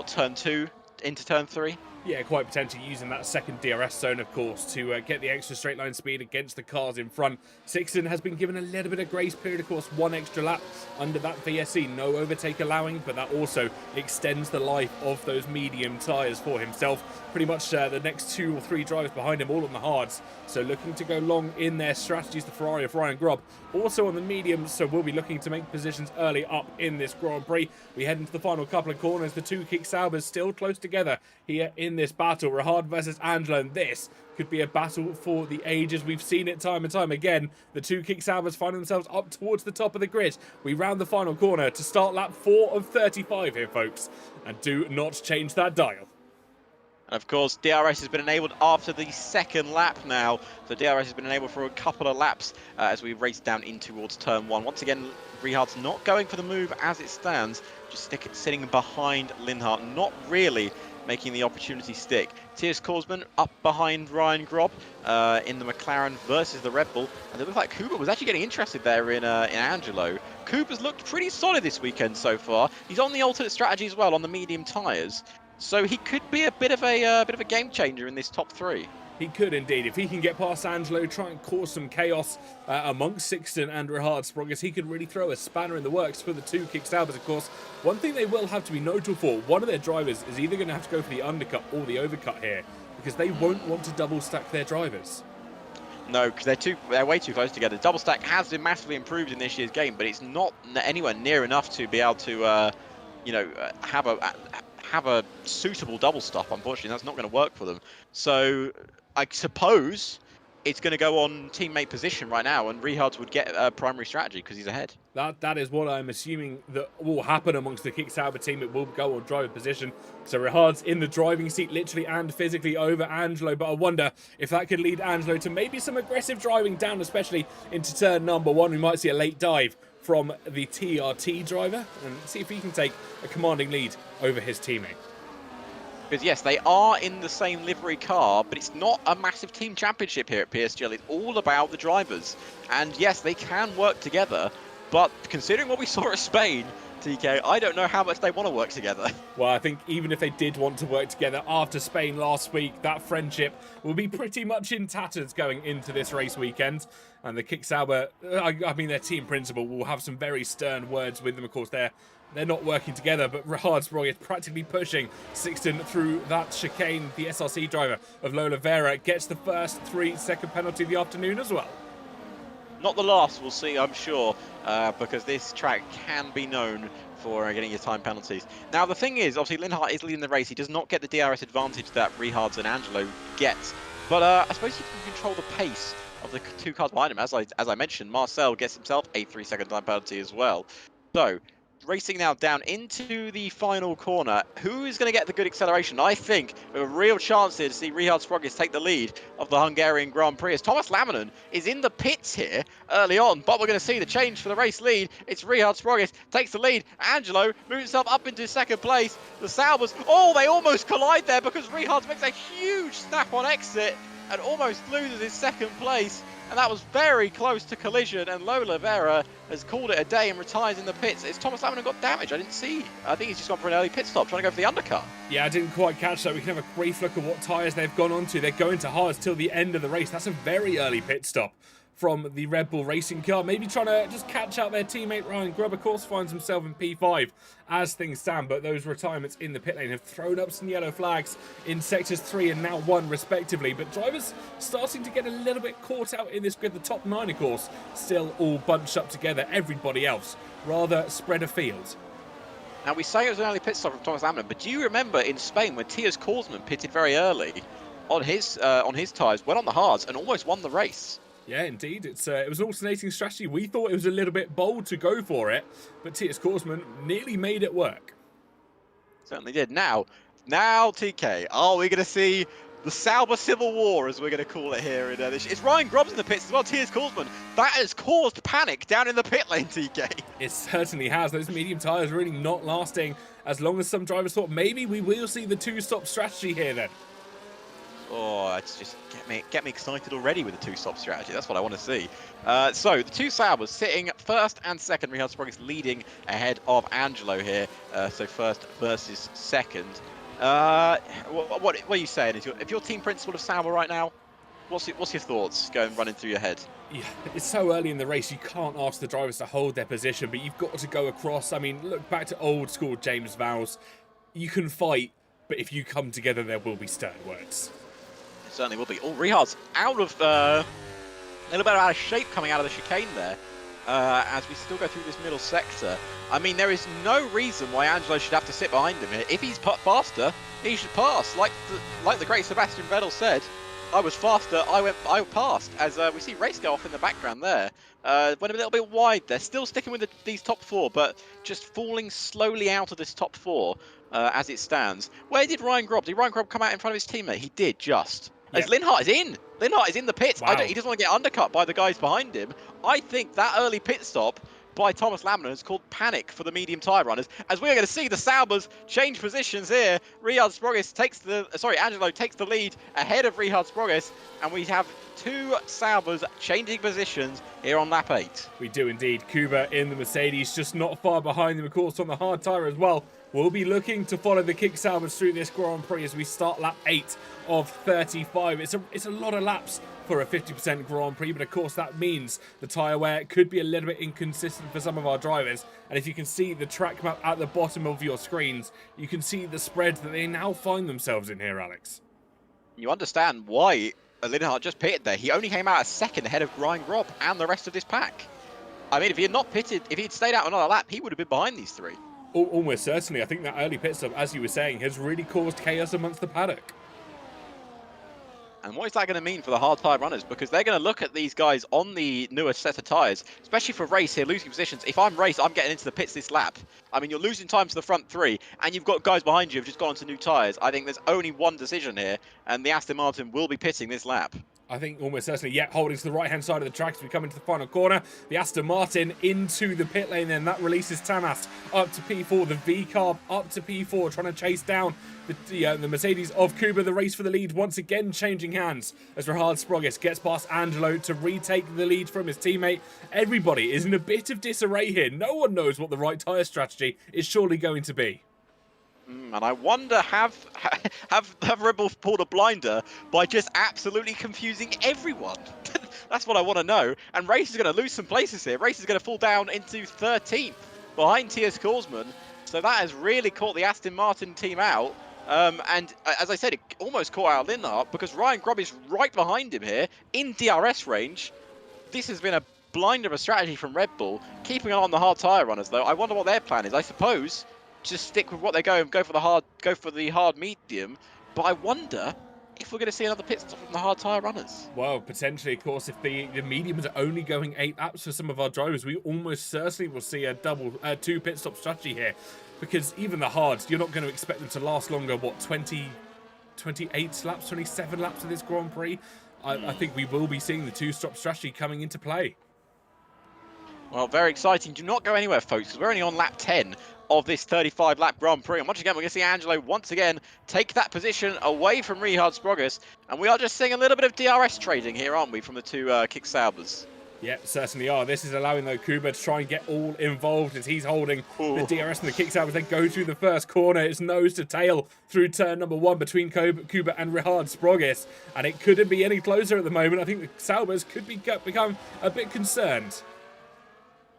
D: turn 2 into turn 3?
B: Yeah, quite potentially using that second DRS zone, of course, to get the extra straight line speed against the cars in front. Sixten has been given a little bit of grace period, of course, 1 extra lap under that VSC. No overtake allowing, but that also extends the life of those medium tyres for himself. Pretty much the next 2 or 3 drivers behind him, all on the hards. So looking to go long in their strategies, the Ferrari of Ryan Grob. Also on the mediums, so we'll be looking to make positions early up in this Grand Prix. We head into the final couple of corners. The 2 Kick-Saubers still close together here in in this battle. Rahad versus Angelo, and this could be a battle for the ages. We've seen it time and time again. The two Kick Saubers finding themselves up towards the top of the grid. We round the final corner to start lap 4 of 35 here, folks. And do not change that dial.
D: And of course, DRS has been enabled after the second lap now. So DRS has been enabled for a couple of laps as we race down in towards turn 1. Once again, Rihard's not going for the move as it stands, just sitting behind Linhart, not really making the opportunity stick. Tiers Korsman up behind Ryan Grob in the McLaren versus the Red Bull. And it looks like Cooper was actually getting interested there in Angelo. Cooper's looked pretty solid this weekend so far. He's on the alternate strategy as well, on the medium tyres. So he could be a bit of a game changer in this top 3.
B: He could indeed. If he can get past Angelo, try and cause some chaos amongst Sixton and Rahad Sprogges, he could really throw a spanner in the works for the two Kick Saubers, of course. One thing they will have to be notable for, one of their drivers is either going to have to go for the undercut or the overcut here, because they won't want to double stack their drivers.
D: No, because they're way too close together. Double stack has been massively improved in this year's game, but it's not anywhere near enough to be able to, have a suitable double stop. Unfortunately, that's not going to work for them. So I suppose it's going to go on teammate position right now, and Rihard would get a primary strategy because he's ahead.
B: That is what I'm assuming that will happen amongst the Kick Sauber team. It will go on driver position. So Rihard's in the driving seat, literally and physically, over Angelo. But I wonder if that could lead Angelo to maybe some aggressive driving down, especially into turn number 1. We might see a late dive from the TRT driver and see if he can take a commanding lead over his teammate.
D: Because yes, they are in the same livery car, but it's not a massive team championship here at PSGL. It's all about the drivers. And yes, they can work together, but considering what we saw at Spain, TK, I don't know how much they want to work together.
B: Well, I think even if they did want to work together after Spain last week, that friendship will be pretty much in tatters going into this race weekend. And the Kick Sauber, I mean, their team principal will have some very stern words with them. Of course, they're not working together, but Rahad Sprogges is practically pushing Sixton through that chicane. The SRC driver of Lola Vera gets the first 3-second penalty of the afternoon as well.
D: Not the last, we'll see, I'm sure, because this track can be known for getting your time penalties. Now, the thing is, obviously, Linhart is leading the race. He does not get the DRS advantage that Rihard's and Angelo get. But I suppose he can control the pace of the two cars behind him. As I mentioned, Marcel gets himself a 3-second time penalty as well. So, racing now down into the final corner. Who is going to get the good acceleration? I think we have a real chance here to see Rihard Sprogges take the lead of the Hungarian Grand Prix, as Thomas Laminen is in the pits here early on, but we're going to see the change for the race lead. It's Rihard Sprogges takes the lead. Angelo moves himself up into second place. The Saubers, oh, they almost collide there because Rihard makes a huge snap-on exit and almost loses his second place. And that was very close to collision, and Lola Vera has called it a day and retires in the pits. It's Thomas Laminen got damage. I didn't see. I think he's just gone for an early pit stop, trying to go for the undercut.
B: Yeah, I didn't quite catch that. We can have a brief look at what tyres they've gone onto. They're going to hards till the end of the race. That's a very early pit stop from the Red Bull racing car. Maybe trying to just catch out their teammate Ryan Grubb. Of course, finds himself in P5 as things stand, but those retirements in the pit lane have thrown up some yellow flags in sectors 3 and now 1 respectively. But drivers starting to get a little bit caught out in this grid. The top 9, of course, still all bunched up together. Everybody else rather spread afield.
D: Now, we say it was an early pit stop from Thomas Laminen, but do you remember in Spain when Tiers Korsman pitted very early on his tyres, went on the hards and almost won the race?
B: Yeah, indeed. It was an alternating strategy. We thought it was a little bit bold to go for it, but Tiers Korsman nearly made it work.
D: Certainly did. Now, TK, are we going to see the Sauber Civil War, as we're going to call it here? It's Ryan Grubbs in the pits as well, Tiers Korsman. That has caused panic down in the pit lane, TK.
B: It certainly has. Those medium tyres really not lasting as long as some drivers thought maybe we will see the 2-stop strategy here then.
D: Oh, it's just get me excited already with the 2-stop strategy. That's what I want to see. So the two Saubers sitting first and second. Rihard Sprogges leading ahead of Angelo here. So first versus second. What are you saying? If your team principal of Sauber right now, what's your thoughts going running through your head?
B: Yeah, it's so early in the race, you can't ask the drivers to hold their position, but you've got to go across. I mean, look back to old school James Vowles. You can fight, but if you come together, there will be stern words.
D: Certainly will be. Oh, Rihard's out of a little bit out of shape coming out of the chicane there. as we still go through this middle sector. I mean, there is no reason why Angelo should have to sit behind him here. If he's faster, he should pass. Like the great Sebastian Vettel said, I was faster, I passed. As we see Race go off in the background there. Went a little bit wide there. Still sticking with these top four, but just falling slowly out of this top four as it stands. Where did Ryan Grob? Did Ryan Grob come out in front of his teammate? He did, just. As Linhart is in. Linhart is in the pits.
B: Wow.
D: He doesn't want to get undercut by the guys behind him. I think that early pit stop by Thomas Lamner is called panic for the medium tyre runners, as we're going to see the Saubers change positions here. Angelo takes the lead ahead of Richard Sprogis, and we have two Saubers changing positions here on lap 8.
B: We do indeed. Kuba in the Mercedes, just not far behind them, of course, on the hard tyre as well. We'll be looking to follow the Kick Saubers through this Grand Prix as we start lap 8 of 35. It's a lot of laps for a 50% Grand Prix, but of course that means the tyre wear could be a little bit inconsistent for some of our drivers. And if you can see the track map at the bottom of your screens, you can see the spread that they now find themselves in here, Alex.
D: You understand why Linhart just pitted there. He only came out a second ahead of Ryan Grob and the rest of this pack. I mean, if he had not pitted, if he'd stayed out another lap, he would have been behind these three.
B: Almost certainly. I think that early pit stop, as you were saying, has really caused chaos amongst the paddock.
D: And what is that going to mean for the hard tyre runners? Because they're going to look at these guys on the newer set of tyres, especially for Race here, losing positions. If I'm Race, I'm getting into the pits this lap. I mean, you're losing time to the front three, and you've got guys behind you who've just gone onto new tyres. I think there's only one decision here, and the Aston Martin will be pitting this lap.
B: I think almost certainly, holding to the right-hand side of the track as we come into the final corner. The Aston Martin into the pit lane then. That releases Tamas up to P4. The V-Carb up to P4, trying to chase down the Mercedes of Kuba. The race for the lead once again changing hands as Richard Sprogis gets past Angelo to retake the lead from his teammate. Everybody is in a bit of disarray here. No one knows what the right tyre strategy is surely going to be.
D: And I wonder, have Red Bull pulled a blinder by just absolutely confusing everyone? That's what I want to know. And Race is going to lose some places here. Race is going to fall down into 13th behind T.S. Korsman. So that has really caught the Aston Martin team out. And as I said, it almost caught out Linhart because Ryan Grob is right behind him here in DRS range. This has been a blinder of a strategy from Red Bull, keeping on the hard tyre runners though. I wonder what their plan is. I suppose just stick with what they go for the hard medium. But I wonder if we're going to see another pit stop from the hard tyre runners.
B: Well, potentially, of course, if the mediums are only going 8 laps for some of our drivers, we almost certainly will see a two pit stop strategy here. Because even the hards, you're not going to expect them to last longer, what, 28 laps, 27 laps of this Grand Prix? I think we will be seeing the two-stop strategy coming into play.
D: Well, very exciting. Do not go anywhere, folks, because we're only on lap 10 of this 35-lap Grand Prix. And once again, we're going to see Angelo once again take that position away from Richard Sprogis. And we are just seeing a little bit of DRS trading here, aren't we, from the two Kick Saubers?
B: Yeah, certainly are. This is allowing, though, Kuba to try and get all involved as he's holding the DRS and the Kick Saubers. They go through the first corner. It's nose to tail through turn number 1 between Kuba and Richard Sprogis. And it couldn't be any closer at the moment. I think the Saubers could become a bit concerned.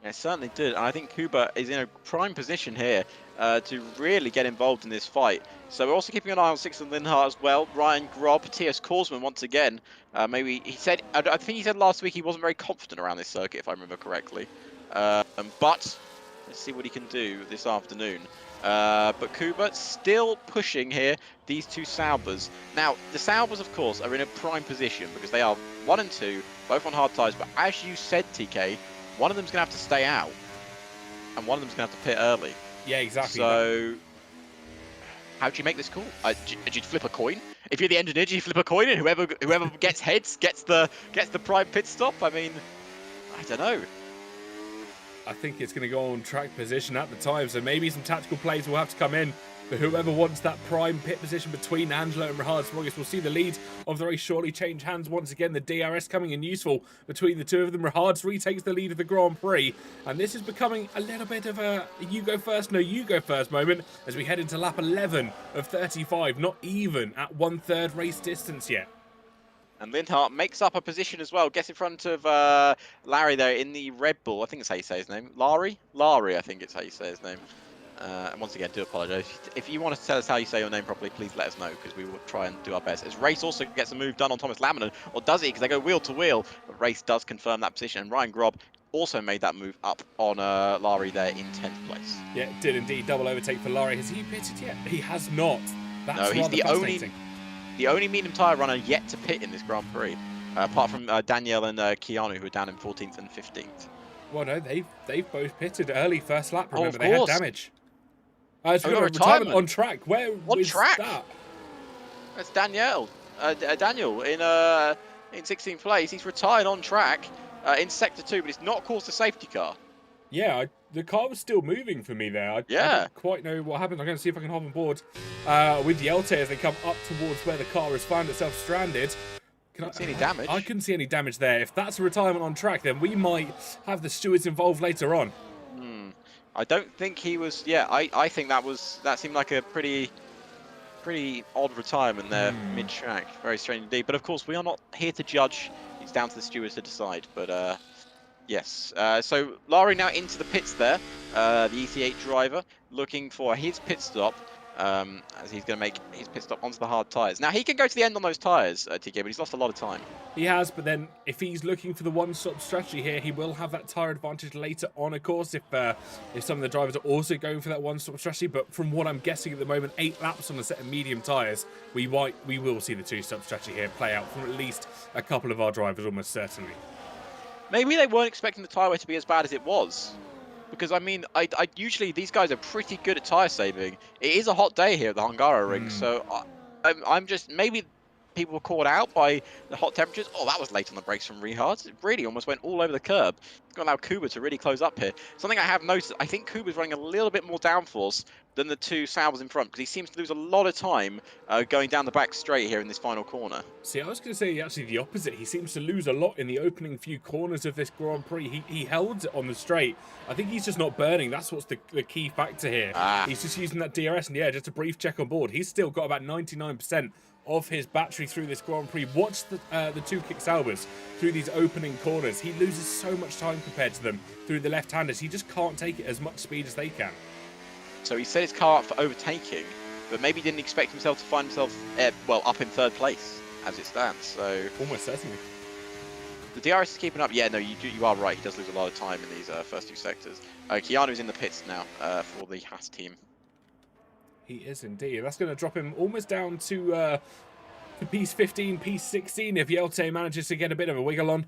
D: Yeah, it certainly did. And I think Kuba is in a prime position here to really get involved in this fight. So we're also keeping an eye on Sixth and Linhart as well. Ryan Grob, T.S. Korsman once again. Maybe he said, I think he said last week he wasn't very confident around this circuit, if I remember correctly. But let's see what he can do this afternoon. But Kuba still pushing here these two Saubers. Now, the Saubers, of course, are in a prime position because they are 1 and 2, both on hard tyres. But as you said, TK, one of them's going to have to stay out, and one of them's going to have to pit early.
B: Yeah, exactly.
D: So, how do you make this call? Do you flip a coin? If you're the engineer, do you flip a coin, and whoever gets heads gets the prime pit stop? I mean, I don't know.
B: I think it's going to go on track position at the time, so maybe some tactical plays will have to come in. But whoever wants that prime pit position between Angelo and Richard Sprogis will see the lead of the race surely change hands once again. The DRS coming in useful between the two of them. Richard retakes the lead of the Grand Prix. And this is becoming a little bit of a you go first, no you go first moment as we head into lap 11 of 35. Not even at 1/3 race distance yet.
D: And Linhart makes up a position as well. Gets in front of Larry there in the Red Bull. I think it's how you say his name. Larry, I think it's how you say his name. And once again, do apologise. If you want to tell us how you say your name properly, please let us know, because we will try and do our best. As Race also gets a move done on Thomas Laminen, or does he? Because they go wheel to wheel. But Race does confirm that position. And Ryan Grob also made that move up on Lari there in 10th place.
B: Yeah, it did indeed. Double overtake for Laurie. Has he pitted yet? He has not. That's
D: No, he's
B: rather
D: the
B: fascinating.
D: only medium tyre runner yet to pit in this Grand Prix, apart from Danielle and Keanu, who are down in 14th and 15th.
B: Well, no, they've both pitted early first lap. Remember,
D: of
B: they had
D: course.
B: damage. It's
D: Oh,
B: got a
D: got
B: retirement
D: retirement.
B: on track. Where
D: On
B: is
D: track?
B: that?
D: That's Danielle. Daniel in 16th place. He's retired on track in sector 2, but it's not caused a safety car.
B: Yeah, the car was still moving for me there. I
D: Yeah.
B: don't quite know what happened. I'm going to see if I can hop on board with the Yelte as they come up towards where the car has found itself stranded.
D: Can't see any damage.
B: I couldn't see any damage there. If that's a retirement on track, then we might have the stewards involved later on.
D: I don't think he was. Yeah, I think that seemed like a pretty odd retirement there mid-track. Very strange indeed. But of course, we are not here to judge. It's down to the stewards to decide. But yes. So Lari now into the pits there. The EC8 driver looking for his pit stop. As he's going to make his pit stop onto the hard tyres. Now, he can go to the end on those tyres, TK, but he's lost a lot of time.
B: He has, but then if he's looking for the one-stop strategy here, he will have that tyre advantage later on, of course, if some of the drivers are also going for that one-stop strategy. But from what I'm guessing at the moment, 8 laps on a set of medium tyres, we will see the two-stop strategy here play out from at least a couple of our drivers, almost certainly.
D: Maybe they weren't expecting the tyre wear to be as bad as it was. Because, I mean, I usually, these guys are pretty good at tyre saving. It is a hot day here at the Hungary ring, so I'm just, maybe people were caught out by the hot temperatures. Oh, that was late on the brakes from Rehard. It really almost went all over the curb. It's going to allow Kuba to really close up here. Something I have noticed, I think Kuba's running a little bit more downforce than the two Saubers in front, because he seems to lose a lot of time going down the back straight here in this final corner.
B: See, I was going to say actually the opposite. He seems to lose a lot in the opening few corners of this Grand Prix. He held it on the straight. I think he's just not burning. That's what's the key factor here. He's just using that DRS, and yeah, just a brief check on board. He's still got about 99% of his battery through this Grand Prix. Watch the two kick Saubers through these opening corners. He loses so much time compared to them through the left-handers. He just can't take it as much speed as they can. So
D: he set his car up for overtaking, but maybe didn't expect himself to find himself, well, up in 3rd place as it stands. So
B: almost certainly.
D: The DRS is keeping up. Yeah, no, you are right. He does lose a lot of time in these first 2 sectors. Keanu's in the pits now for the Haas team.
B: He is indeed. That's going to drop him almost down to piece 15, piece 16 if Yelte manages to get a bit of a wiggle on.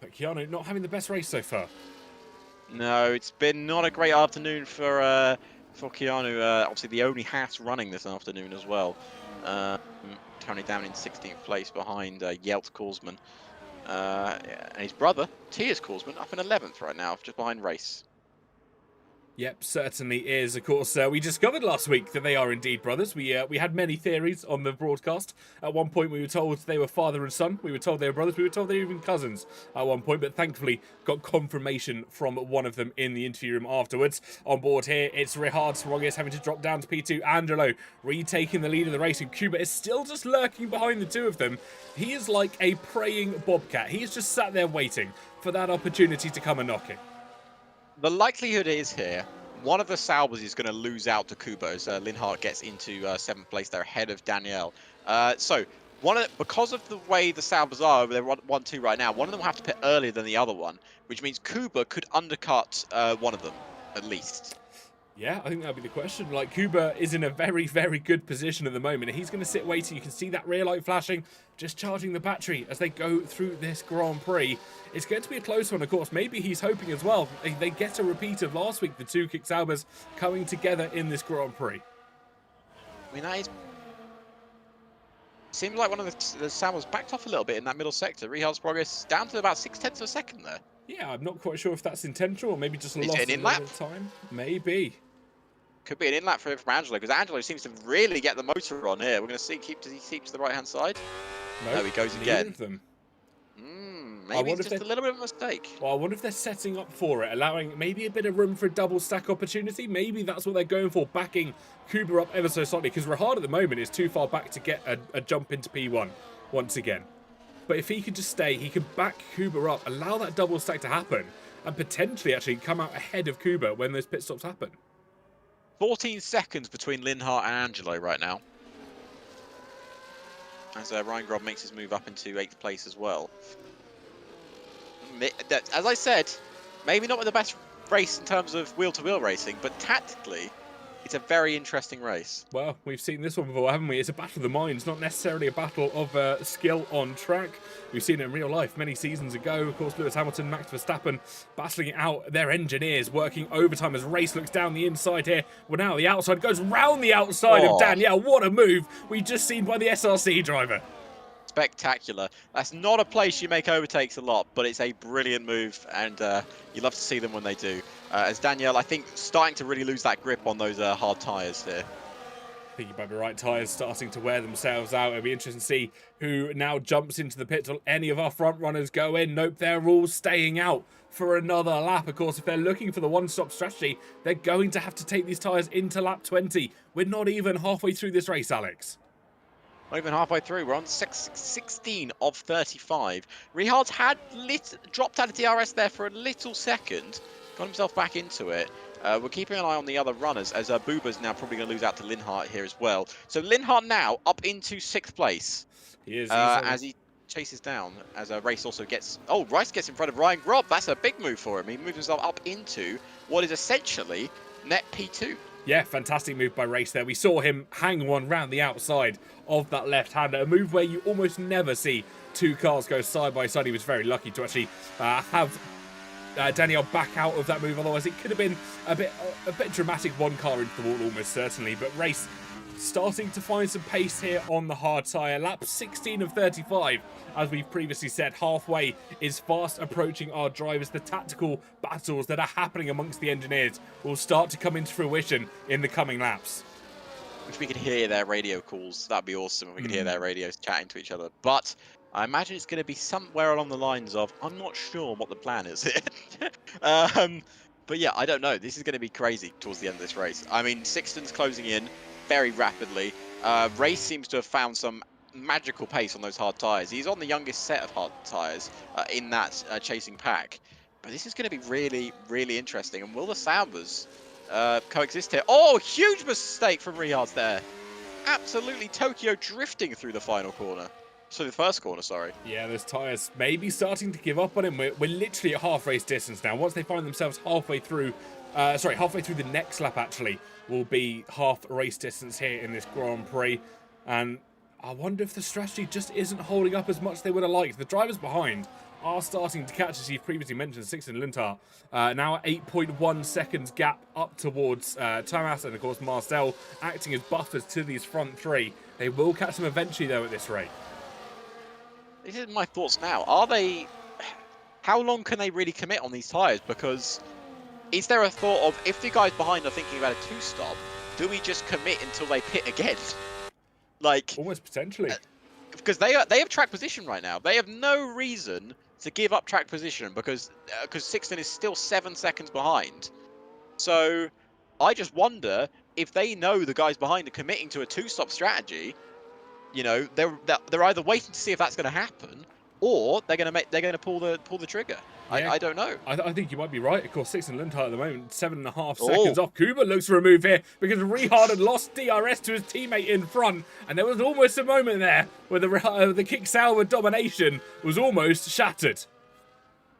B: But Keanu not having the best race so far.
D: No, it's been not a great afternoon for Keanu. Obviously, the only Haas running this afternoon as well. Currently down in 16th place behind Yelt Korsman. And his brother, Tiers Korsman, up in 11th right now, just behind Race.
B: Yep, certainly is. Of course, we discovered last week that they are indeed brothers. We had many theories on the broadcast. At one point, we were told they were father and son. We were told they were brothers. We were told they were even cousins at one point, but thankfully got confirmation from one of them in the interview room afterwards. On board here, it's Rihard Swaggis having to drop down to P2. Angelo retaking the lead of the race, and Kuba is still just lurking behind the two of them. He is like a praying bobcat. He is just sat there waiting for that opportunity to come a knocking. The
D: likelihood is here, one of the Saubers is going to lose out to Kuba as Linhart gets into 7th place there ahead of Danielle. So, because of the way the Saubers are, they're 1-2 right now, one of them will have to pit earlier than the other one, which means Kuba could undercut one of them, at least.
B: Yeah, I think that'd be the question. Like, Kuba is in a very, very good position at the moment. He's going to sit waiting. You can see that rear light flashing, just charging the battery as they go through this Grand Prix. It's going to be a close one, of course. Maybe he's hoping as well. They get a repeat of last week, the two kick Saubers coming together in this Grand Prix.
D: I mean, that is... Seems like one of the Saubers backed off a little bit in that middle sector. Rehal's progress down to about 0.6 of a second there.
B: Yeah, I'm not quite sure if that's intentional or maybe just lost a little bit of time. Maybe.
D: Could be an in-lap from Angelo, because Angelo seems to really get the motor on here. We're going to see, does he keep to the right-hand side? No, he goes again.
B: Of them.
D: Maybe it's just a little bit of a mistake.
B: Well, I wonder if they're setting up for it, allowing maybe a bit of room for a double stack opportunity. Maybe that's what they're going for, backing Kuba up ever so slightly, because Rihard at the moment is too far back to get a jump into P1 once again. But if he could just stay, he could back Kuba up, allow that double stack to happen, and potentially actually come out ahead of Kuba when those pit stops happen.
D: 14 seconds between Linhart and Angelo right now. As Ryan Grob makes his move up into 8th place as well. As I said, Maybe not with the best race in terms of wheel-to-wheel racing, but tactically, it's a very interesting race.
B: Well, we've seen this one before, haven't we? It's a battle of the minds, not necessarily a battle of skill on track. We've seen it in real life many seasons ago. Of course, Lewis Hamilton, Max Verstappen battling it out. Their engineers working overtime as Race looks down the inside here. Well, now the outside goes round the outside of Danielle. What a move we just seen by the SRC driver.
D: Spectacular. That's not a place you make overtakes a lot, but it's a brilliant move, and you love to see them when they do. As Danielle, I think, starting to really lose that grip on those hard tyres here.
B: I think you might be right. Tyres starting to wear themselves out. It'll be interesting to see who now jumps into the pit. Will any of our front runners go in? Nope, they're all staying out for another lap. Of course, if they're looking for the one-stop strategy, they're going to have to take these tyres into lap 20. We're not even halfway through this race, Alex.
D: Not even halfway through. We're on 16 of 35. Rihard's had dropped out of DRS there for a little second. Got himself back into it. We're keeping an eye on the other runners, as Booba's now probably going to lose out to Linhart here as well. So Linhart now up into 6th place.
B: He is.
D: As he chases down, as Race also gets... Oh, Rice gets in front of Ryan Grob. That's a big move for him. He moves himself up into what is essentially net P2.
B: Yeah, fantastic move by Race there. We saw him hang one round the outside of that left-hander, a move where you almost never see two cars go side by side. He was very lucky to actually have Danielle back out of that move. Otherwise, it could have been a bit dramatic, one car into the wall almost certainly. But Race starting to find some pace here on the hard tyre. Lap 16 of 35. As we've previously said, halfway is fast approaching our drivers. The tactical battles that are happening amongst the engineers will start to come into fruition in the coming laps.
D: If we could hear their radio calls, that'd be awesome. We could hear their radios chatting to each other. But I imagine it's going to be somewhere along the lines of, I'm not sure what the plan is here. But yeah, I don't know. This is going to be crazy towards the end of this race. I mean, Sixton's closing in very rapidly. Race seems to have found some magical pace on those hard tyres. He's on the youngest set of hard tyres in that chasing pack. But this is going to be really, really interesting. And will the Saubers coexist here? Oh, huge mistake from Rihard there. Absolutely Tokyo drifting through the final corner. So the first corner, sorry.
B: Yeah, those tyres may be starting to give up on him. We're literally at half race distance now. Once they find themselves halfway through the next lap actually, will be half race distance here in this Grand Prix. And I wonder if the strategy just isn't holding up as much as they would have liked. The drivers behind are starting to catch, as you've previously mentioned, Sixton and Linhart. Now at 8.1 seconds gap up towards Thomas and, of course, Marcel acting as buffers to these front three. They will catch them eventually, though, at this rate.
D: This is my thoughts now. Are they... How long can they really commit on these tyres? Because is there a thought of, if the guys behind are thinking about a two-stop, do we just commit until they pit again? Like...
B: Almost potentially.
D: Because they have track position right now. They have no reason to give up track position because Sixton is still 7 seconds behind. So I just wonder if they know the guys behind are committing to a two-stop strategy. You know, they're either waiting to see if that's going to happen, or they're going to pull the trigger. Yeah. I don't know.
B: I think you might be right. Of course, Sixton and Linhart at the moment, 7.5 seconds off. Kuba looks for a move here because Rihard had lost DRS to his teammate in front, and there was almost a moment there where the Kick Sauber domination was almost shattered.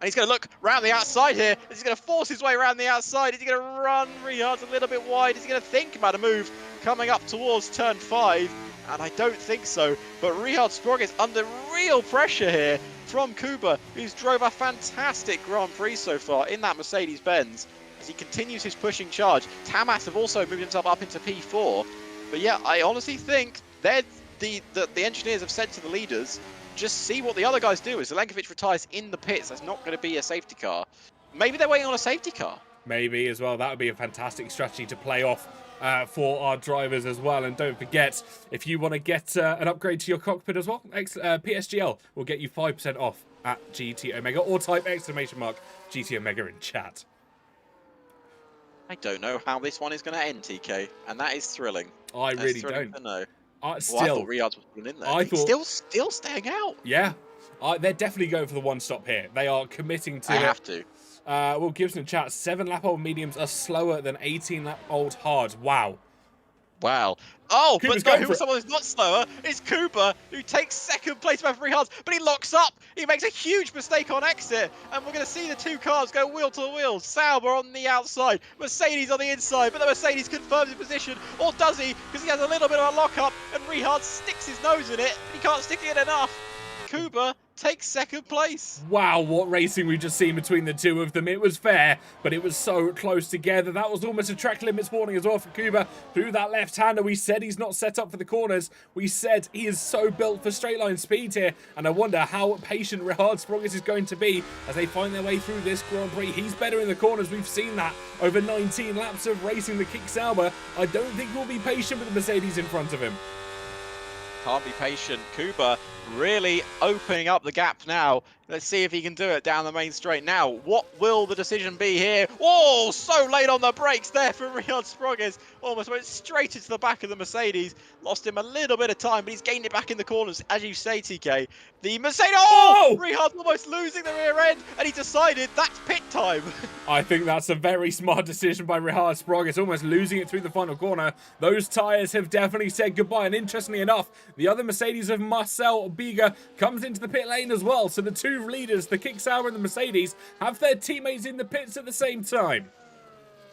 D: And he's going to look round the outside here. He's going to force his way around the outside. Is he going to run Rihard's a little bit wide? Is he going to think about a move coming up towards turn 5? And I don't think so. But Rihard Sprague is under real pressure here from Kuba, who's drove a fantastic Grand Prix so far in that Mercedes-Benz. As he continues his pushing charge. Tamas have also moved himself up into P4. But yeah, I honestly think the engineers have said to the leaders, just see what the other guys do. As Zelenkovic retires in the pits, that's not going to be a safety car. Maybe they're waiting on a safety car.
B: Maybe as well. That would be a fantastic strategy to play off for our drivers as well. And don't forget, if you want to get an upgrade to your cockpit as well, PSGL will get you 5% off at GT Omega, or type !GT Omega in chat.
D: I don't know how this one is going to end, TK, and that is thrilling.
B: I really don't.
D: To know.
B: I
D: thought Riyadh was pulling in there.
B: I thought
D: still staying out.
B: Yeah, they're definitely going for the one stop here. They are committing to.
D: They have to.
B: Well, Gibson in chat, 7-lap-old mediums are slower than 18-lap-old hards. Wow.
D: Wow. Oh,
B: Cooper's
D: but no,
B: going
D: who
B: for
D: was
B: it.
D: someone who's not slower is Cooper, who takes second place by 3 halves, but he locks up. He makes a huge mistake on exit, and we're going to see the two cars go wheel to wheel. Sauber on the outside, Mercedes on the inside, but the Mercedes confirms his position, or does he? Because he has a little bit of a lock-up, and Rihard sticks his nose in it, but he can't stick it enough. Cooper takes second place.
B: Wow, what racing we've just seen between the two of them. It was fair, but it was so close together. That was almost a track limits warning as well for Kuba through that left-hander. We said he's not set up for the corners. We said he is so built for straight line speed here, and I wonder how patient Rihard Sprogis is going to be as they find their way through this Grand Prix. He's better in the corners. We've seen that over 19 laps of racing the Kick Sauber. I don't think he'll be patient with the Mercedes in front of him.
D: Can't be patient. Kuba really opening up the gap now. Let's see if he can do it down the main straight. Now, what will the decision be here? Oh, so late on the brakes there for Rihard Sprogis. Almost went straight into the back of the Mercedes. Lost him a little bit of time, but he's gained it back in the corners. As you say, TK, the Mercedes... Oh! Rihard's almost losing the rear end, and he decided that's pit time.
B: I think that's a very smart decision by Rihard Sprogis, almost losing it through the final corner. Those tyres have definitely said goodbye, and interestingly enough, the other Mercedes of Marcel Biga comes into the pit lane as well, so the two leaders, the Kick Sauber and the Mercedes, have their teammates in the pits at the same time.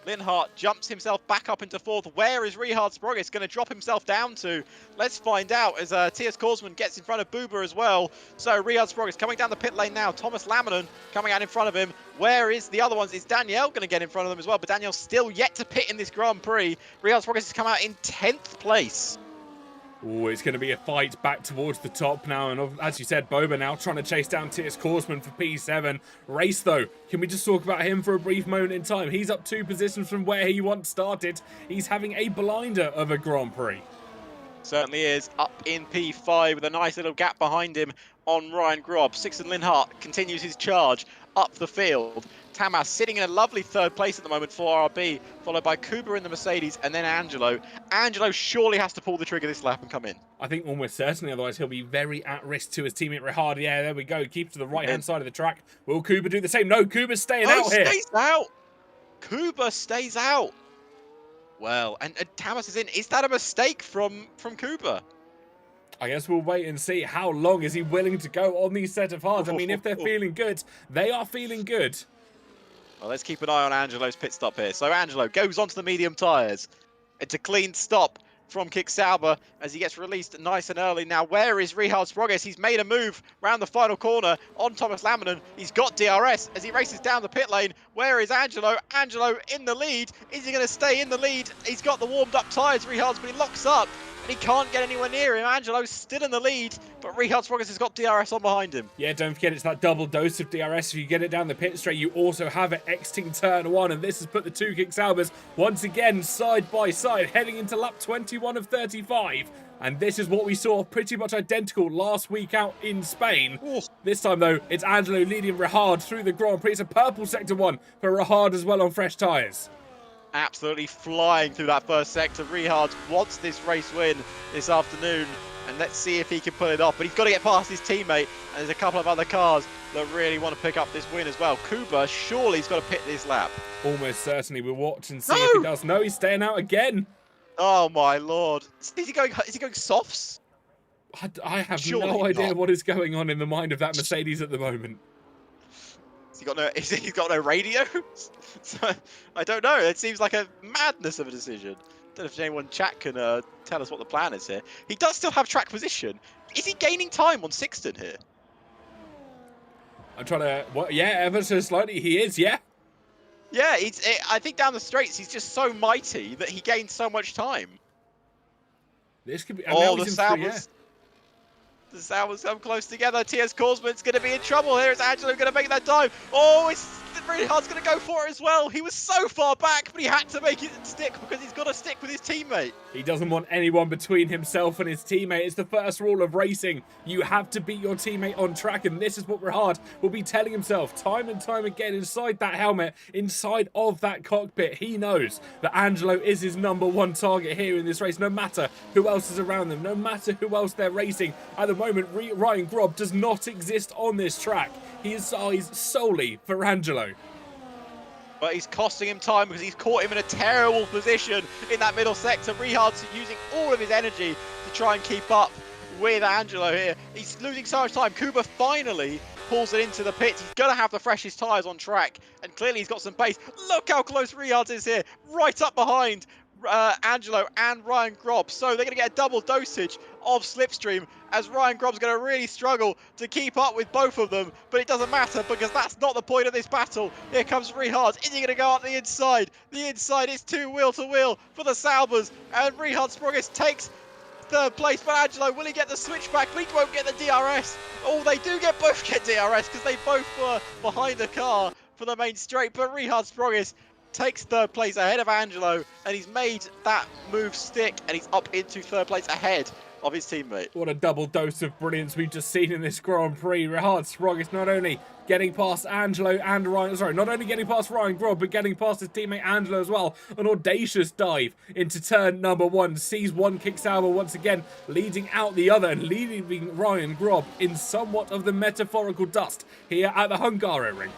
D: Linhart jumps himself back up into fourth. Where is Rihard Sprogis going to drop himself down to? Let's find out as T.S. Korsman gets in front of Buber as well. So Rihard Sprogis coming down the pit lane now. Thomas Laminen coming out in front of him. Where is the other ones? Is Danielle going to get in front of them as well? But Danielle's still yet to pit in this Grand Prix. Rihard Sprogis has come out in 10th place.
B: Oh, it's going to be a fight back towards the top now. And as you said, Boba now trying to chase down T.S. Korsman for P7. Race, though, can we just talk about him for a brief moment in time? He's up 2 positions from where he once started. He's having a blinder of a Grand Prix.
D: Certainly is. Up in P5 with a nice little gap behind him on Ryan Grob. Sixten Linhart continues his charge up the field. Tamas sitting in a lovely 3rd place at the moment for RB, followed by Kuba in the Mercedes and then Angelo. Angelo surely has to pull the trigger this lap and come in.
B: I think almost certainly, otherwise he'll be very at risk to his teammate Rihard. Yeah, there we go. Keep to the right-hand side of the track. Will Kuba do the same? No, Kuba's staying out here.
D: Stays out. Kuba stays out. Well, and Tamas is in. Is that a mistake from Kuba?
B: I guess we'll wait and see how long is he willing to go on these set of hards. I mean, if they're feeling good, they are feeling good.
D: Well, let's keep an eye on Angelo's pit stop here. So Angelo goes onto the medium tyres. It's a clean stop from Kick Sauber as he gets released nice and early. Now, where is Rihard Sprogis? He's made a move round the final corner on Thomas Laminen. He's got DRS as he races down the pit lane. Where is Angelo? Angelo in the lead. Is he going to stay in the lead? He's got the warmed up tyres, Rihard's, but he locks up. And he can't get anywhere near him. Angelo's still in the lead, but Rihard Sprogis has got DRS on behind him.
B: Yeah, don't forget it's that double dose of DRS. If you get it down the pit straight, you also have it exiting turn 1, and this has put the two Kick Saubers once again side by side, heading into lap 21 of 35. And this is what we saw pretty much identical last week out in Spain.
D: Ooh.
B: This time, though, it's Angelo leading Rihard through the Grand Prix. It's a purple sector 1 for Rihard as well on fresh tyres.
D: Absolutely flying through that first sector. Rihard wants this race win this afternoon, and let's see if he can pull it off. But he's got to get past his teammate, and there's a couple of other cars that really want to pick up this win as well. Kuba surely he's got to pit this lap.
B: Almost certainly. We'll watch and see if he does. No, he's staying out again.
D: Oh my lord! Is he going softs?
B: I have
D: Surely
B: no idea
D: not.
B: what is going on in the mind of that Mercedes at the moment.
D: He's got no radio? So, I don't know. It seems like a madness of a decision. Don't know if anyone in chat can tell us what the plan is here. He does still have track position. Is he gaining time on Sixten here?
B: I'm trying to... yeah, ever so slightly he is, yeah.
D: Yeah, I think down the straights he's just so mighty that he gains so much time.
B: This could be...
D: Oh, the Saubers come close together. T.S. Korsman's going to be in trouble here. Is Angelo going to make that dive? Oh, it's really hard going to go for it as well. He was so far back, but he had to make it stick because he's got to stick with his teammate.
B: He doesn't want anyone between himself and his teammate. It's the first rule of racing. You have to beat your teammate on track, and this is what Rihard will be telling himself time and time again inside that helmet, inside of that cockpit. He knows that Angelo is his #1 target here in this race, no matter who else is around them, no matter who else they're racing. At the moment, Ryan Grob does not exist on this track. He is eyes solely for Angelo.
D: but he's costing him time because he's caught him in a terrible position in that middle sector. Rehard's using all of his energy to try and keep up with Angelo here. He's losing so much time. Kuba finally pulls it into the pits. He's going to have the freshest tyres on track, and clearly he's got some pace. Look how close Rehard is here, right up behind Angelo and Ryan Grob. So they're going to get a double dosage of slipstream, as Ryan Grob's going to really struggle to keep up with both of them, but it doesn't matter because that's not the point of this battle. Here comes Rehard. Is he going to go up the inside? The inside is two wheel to wheel for the Saubers, and Rehard Sprogis takes third place, but Angelo, will he get the switchback? He won't get the DRS. Oh, they do both get DRS because they both were behind the car for the main straight, but Rehard Sprogis takes third place ahead of Angelo, and he's made that move stick, and he's up into third place ahead of his teammate.
B: What a double dose of brilliance we've just seen in this Grand Prix. Rehard Sprogis not only getting past Angelo and Ryan, not only getting past Ryan Grob, but getting past his teammate Angelo as well. An audacious dive into turn number one. Sees one kick Sauber once again, leading out the other and leaving Ryan Grob in somewhat of the metaphorical dust here at the Hungary ring.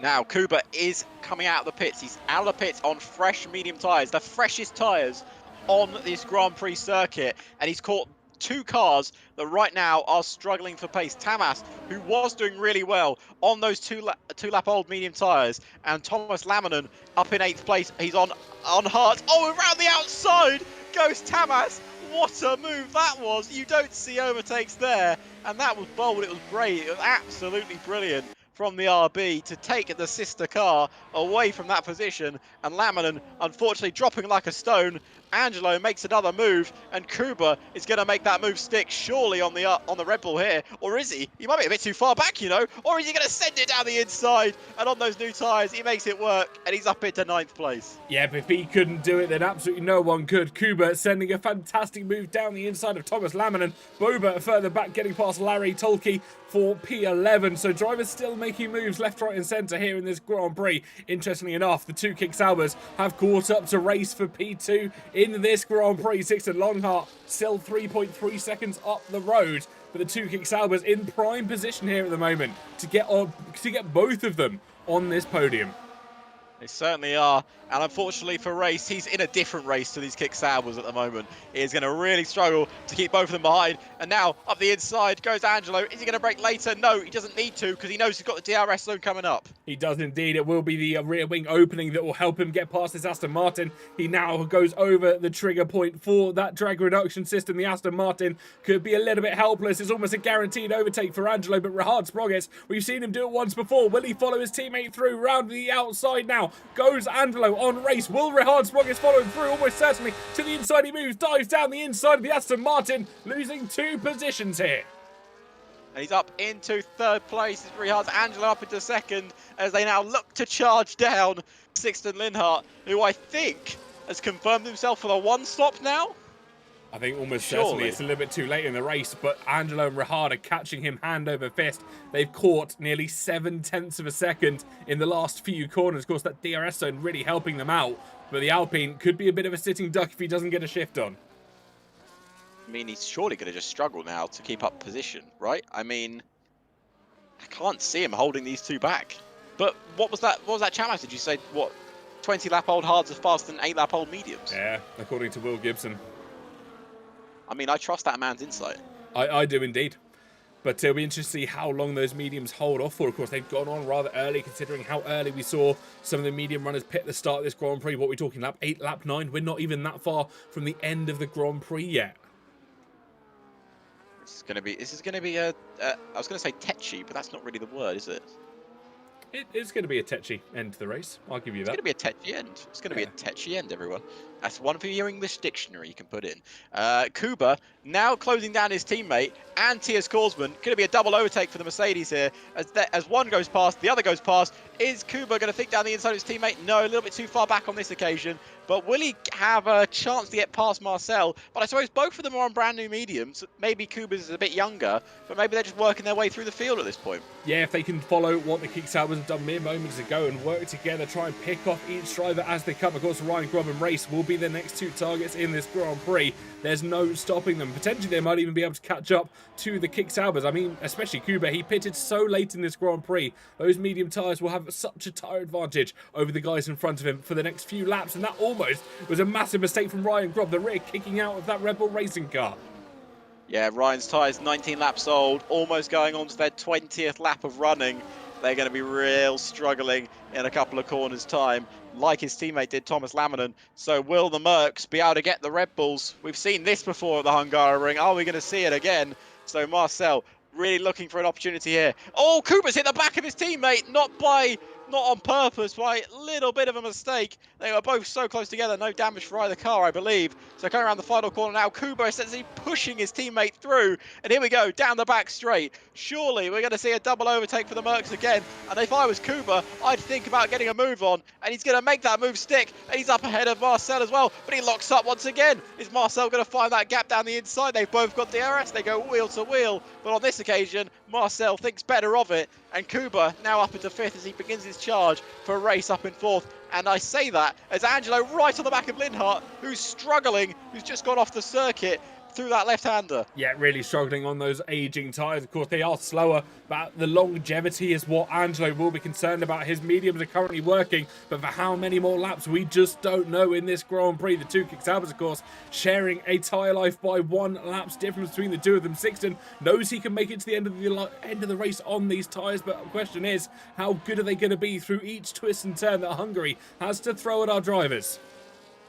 D: Now, Kuba is coming out of the pits. He's out of the pits on fresh medium tyres, the freshest tyres on this Grand Prix circuit, and he's caught two cars that right now are struggling for pace. Tamas, who was doing really well on those two-lap old medium tyres, and Thomas Laminen up in 8th place. He's on hard. Oh, around the outside goes Tamas. What a move that was. You don't see overtakes there, and that was bold. It was brave. It was absolutely brilliant from the RB to take the sister car away from that position, and Laminen unfortunately dropping like a stone. Angelo makes another move, and Kuba is going to make that move stick surely on the Red Bull here, or is he? He might be a bit too far back, you know, or is he going to send it down the inside? And on those new tyres, he makes it work, and he's up into 9th place.
B: Yeah, but if he couldn't do it, then absolutely no one could. Kuba sending a fantastic move down the inside of Thomas Laminen. Boba further back, getting past Larry Tolke for P11. So drivers still making moves left, right and centre here in this Grand Prix. Interestingly enough, the two kick Saubers have caught up to race for P2 in this Grand Prix. Sixten Longhart still 3.3 seconds up the road, but the two kick Saubers in prime position here at the moment to get both of them on this podium.
D: They certainly are, and unfortunately for Race, he's in a different race to these kick Saubers at the moment. He is going to really struggle to keep both of them behind, and now up the inside goes Angelo. Is he going to brake later? No, he doesn't need to, because he knows he's got the DRS zone coming up.
B: He does indeed. It will be the rear wing opening that will help him get past this Aston Martin. He now goes over the trigger point for that drag reduction system. The Aston Martin could be a little bit helpless. It's almost a guaranteed overtake for Angelo, but Rehard Sprogis, we've seen him do it once before. Will he follow his teammate through? Round the outside now goes Angelo on Race. Will Rehard Sprogis follow him through? Almost certainly. To the inside he moves, dives down the inside of the Aston Martin, losing 2 positions here.
D: And he's up into 3rd place. Rehard's Angelo up into 2nd as they now look to charge down Sixten Linhart, who I think has confirmed himself for the 1 stop now.
B: I think almost certainly it's a little bit too late in the race, but Angelo and Rehard are catching him hand over fist. They've caught nearly 7/10 of a second in the last few corners. Of course, that DRS zone really helping them out, but the Alpine could be a bit of a sitting duck if he doesn't get a shift on.
D: I mean, he's surely going to just struggle now to keep up position, right? I mean, I can't see him holding these two back. But what was that challenge? Did you say, what, 20-lap-old hards are faster than 8-lap-old mediums?
B: Yeah, according to Will Gibson.
D: I mean, I trust that man's insight.
B: I do indeed. But it'll be interesting to see how long those mediums hold off for. Of course, they've gone on rather early, considering how early we saw some of the medium runners pit the start of this Grand Prix. What are we talking, lap 8, lap 9? We're not even that far from the end of the Grand Prix yet.
D: This is going to be a, I was going to say tetchy, but that's not really the word, is it?
B: It is going to be a tetchy end to the race. I'll give you that.
D: It's going to be a tetchy end. It's going to be a tetchy end, everyone. That's one for your English dictionary you can put in. Kuba now closing down his teammate and Tias Korsman. Going to be a double overtake for the Mercedes here. As one goes past, the other goes past. Is Kuba going to think down the inside of his teammate? No, a little bit too far back on this occasion. But will he have a chance to get past Marcel? But I suppose both of them are on brand new mediums. Maybe Kuba's a bit younger, but maybe they're just working their way through the field at this point.
B: Yeah, if they can follow what the kick Saubers have done mere moments ago and work together, try and pick off each driver as they come. Of course, Ryan Grob and Race will be the next 2 targets in this Grand Prix. there's no stopping them. Potentially they might even be able to catch up to the Kick-Saubers. I mean, especially Kuba, he pitted so late in this Grand Prix. Those medium tyres will have such a tyre advantage over the guys in front of him for the next few laps, and that almost was a massive mistake from Ryan Grob, the rear kicking out of that Red Bull racing car.
D: Yeah, Ryan's tyres 19 laps old, almost going on to their 20th lap of running. They're going to be real struggling in a couple of corners' time, like his teammate did, Thomas Laminen. So will the Mercs be able to get the Red Bulls? We've seen this before at the Hungaroring. Are we going to see it again? So Marcel really looking for an opportunity here. Oh, Cooper's hit the back of his teammate, not on purpose, by a little bit of a mistake. They were both so close together, no damage for either car, I believe. So coming around the final corner now, Kubo essentially pushing his teammate through. And here we go, down the back straight. Surely we're going to see a double overtake for the Mercs again. And if I was Kuba, I'd think about getting a move on. And he's going to make that move stick. And he's up ahead of Marcel as well. But he locks up once again. Is Marcel going to find that gap down the inside? They've both got DRS. They go wheel to wheel. But on this occasion, Marcel thinks better of it. And Kuba now up into 5th as he begins his charge for a race up in 4th. And I say that as Angelo right on the back of Linhart, who's struggling, who's just gone off the circuit through that left-hander.
B: Yeah, really struggling on those aging tyres. Of course, they are slower, but the longevity is what Angelo will be concerned about. His mediums are currently working, but for how many more laps, we just don't know in this Grand Prix. The two Kick-Saubers, of course, sharing a tyre life by 1 lap's difference between the two of them. Sixton knows he can make it to the end of the race on these tyres, but the question is, how good are they going to be through each twist and turn that Hungary has to throw at our drivers?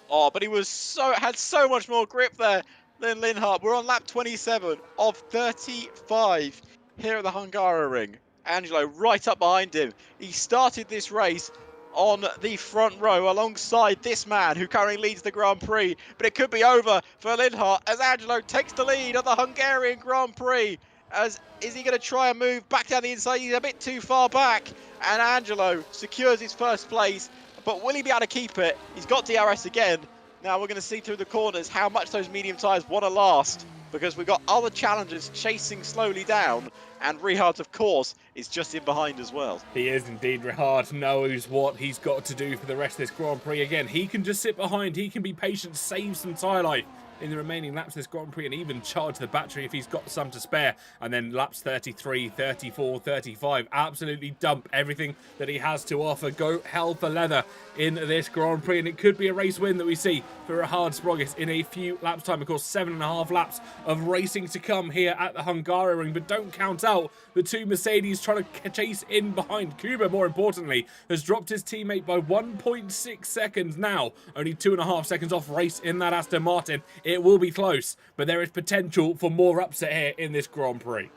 D: Oh, but he had so much more grip there than Linhart. We're on lap 27 of 35 here at the Hungaroring. Angelo right up behind him. He started this race on the front row alongside this man who currently leads the Grand Prix. But it could be over for Linhart as Angelo takes the lead of the Hungarian Grand Prix. Is he going to try and move back down the inside? He's a bit too far back. And Angelo secures his first place. But will he be able to keep it? He's got DRS again. Now we're going to see through the corners how much those medium tyres want to last, because we've got other challengers chasing slowly down, and Rihard, of course, is just in behind as well.
B: He is indeed. Rihard knows what he's got to do for the rest of this Grand Prix. Again, he can just sit behind, he can be patient, save some tyre life in the remaining laps of this Grand Prix, and even charge the battery if he's got some to spare. And then laps 33, 34, 35, absolutely dump everything that he has to offer. Go hell for leather in this Grand Prix, and it could be a race win that we see for Rihard Sprogis in a few laps time. Of course, 7.5 laps of racing to come here at the Hungaroring, but don't count out the two Mercedes trying to chase in behind. Kuba, more importantly, has dropped his teammate by 1.6 seconds now. Only 2.5 seconds off race in that Aston Martin. It will be close, but there is potential for more upset here in this Grand Prix.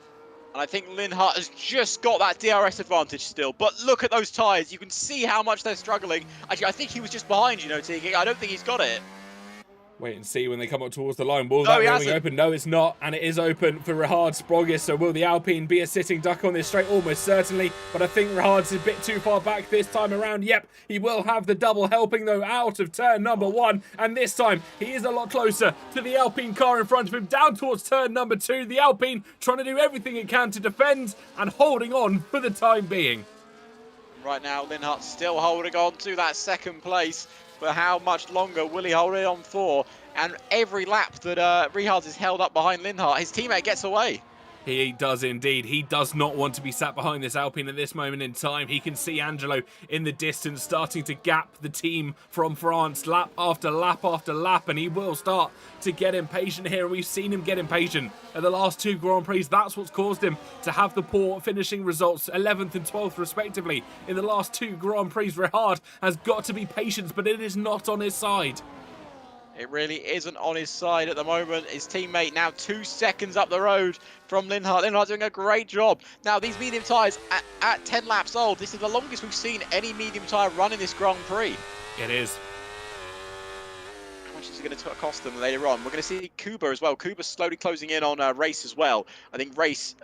D: And I think Linhart has just got that DRS advantage still. But look at those tyres. You can see how much they're struggling. Actually, I think he was just behind, you know, Tiki. I don't think he's got it.
B: Wait and see when they come up towards the line. Will that be open? No, it's not. And it is open for Rihard Sprogis. So will the Alpine be a sitting duck on this straight? Almost certainly. But I think Rihard's a bit too far back this time around. Yep, he will have the double helping, though, out of turn number 1. And this time, he is a lot closer to the Alpine car in front of him, down towards turn number 2. The Alpine trying to do everything it can to defend and holding on for the time being.
D: Right now, Linhart still holding on to that second place. But how much longer will he hold it on for? And every lap that Rihard is held up behind Linhart, his teammate gets away.
B: He does indeed. He does not want to be sat behind this Alpine at this moment in time. He can see Angelo in the distance starting to gap the team from France lap after lap after lap, and he will start to get impatient here. We've seen him get impatient at the last 2 Grand Prix. That's what's caused him to have the poor finishing results, 11th and 12th respectively in the last 2 Grand Prix. Rihard has got to be patient, but it is not on his side.
D: It really isn't on his side at the moment. His teammate now 2 seconds up the road from Linhart. Linhart doing a great job. Now, these medium tyres at 10 laps old, this is the longest we've seen any medium tyre run in this Grand Prix.
B: It is.
D: How much is it going to cost them later on? We're going to see Kuba as well. Kuba's slowly closing in on Race as well. I think Race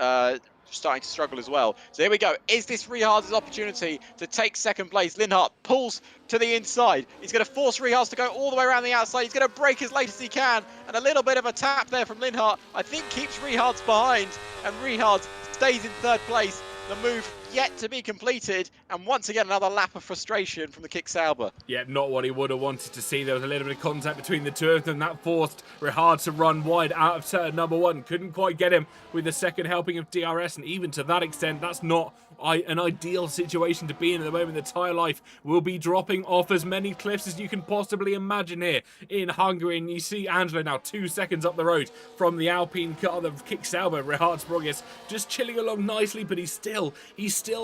D: starting to struggle as well. So here we go. Is this Rihard's opportunity to take second place? Linhart pulls to the inside. He's going to force Rihard to go all the way around the outside. He's going to brake as late as he can. And a little bit of a tap there from Linhart, I think, keeps Rihard's behind. And Rihard stays in 3rd place. The move yet to be completed, and once again another lap of frustration from the Kick Sauber.
B: Yeah, not what he would have wanted to see. There was a little bit of contact between the two of them. That forced Rihard to run wide out of turn number 1. Couldn't quite get him with the second helping of DRS, and even to that extent, that's not an ideal situation to be in at the moment. The tyre life will be dropping off as many cliffs as you can possibly imagine here in Hungary, and you see Angelo now 2 seconds up the road from the Alpine car, the Kick Sauber. Rihard Sprogis just chilling along nicely, but he still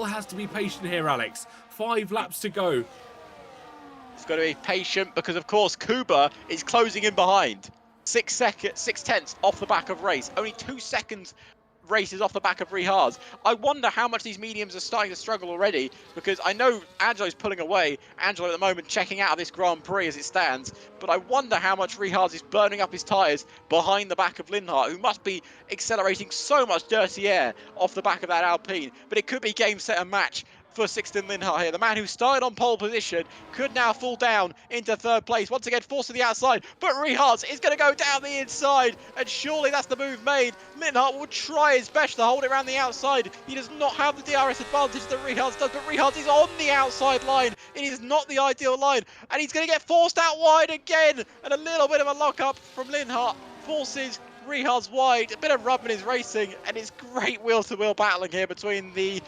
B: has to be patient here, Alex. 5 laps to go.
D: He's got to be patient because, of course, Kuba is closing in behind. 6 tenths off the back of Race. Only 2 seconds races off the back of Rihard. I wonder how much these mediums are starting to struggle already, because I know Angelo's pulling away. Angelo at the moment checking out of this Grand Prix as it stands, but I wonder how much Rihard is burning up his tyres behind the back of Linhart, who must be accelerating so much dirty air off the back of that Alpine. But it could be game, set and match for Sixten Linhart here. The man who started on pole position could now fall down into 3rd place. Once again, forced to the outside, but Rihard is going to go down the inside, and surely that's the move made. Linhart will try his best to hold it around the outside. He does not have the DRS advantage that Rihard does, but Rihard is on the outside line. It is not the ideal line, and he's going to get forced out wide again, and a little bit of a lock-up from Linhart forces Rihard's wide. A bit of rub in his racing, and it's great wheel-to-wheel battling here between the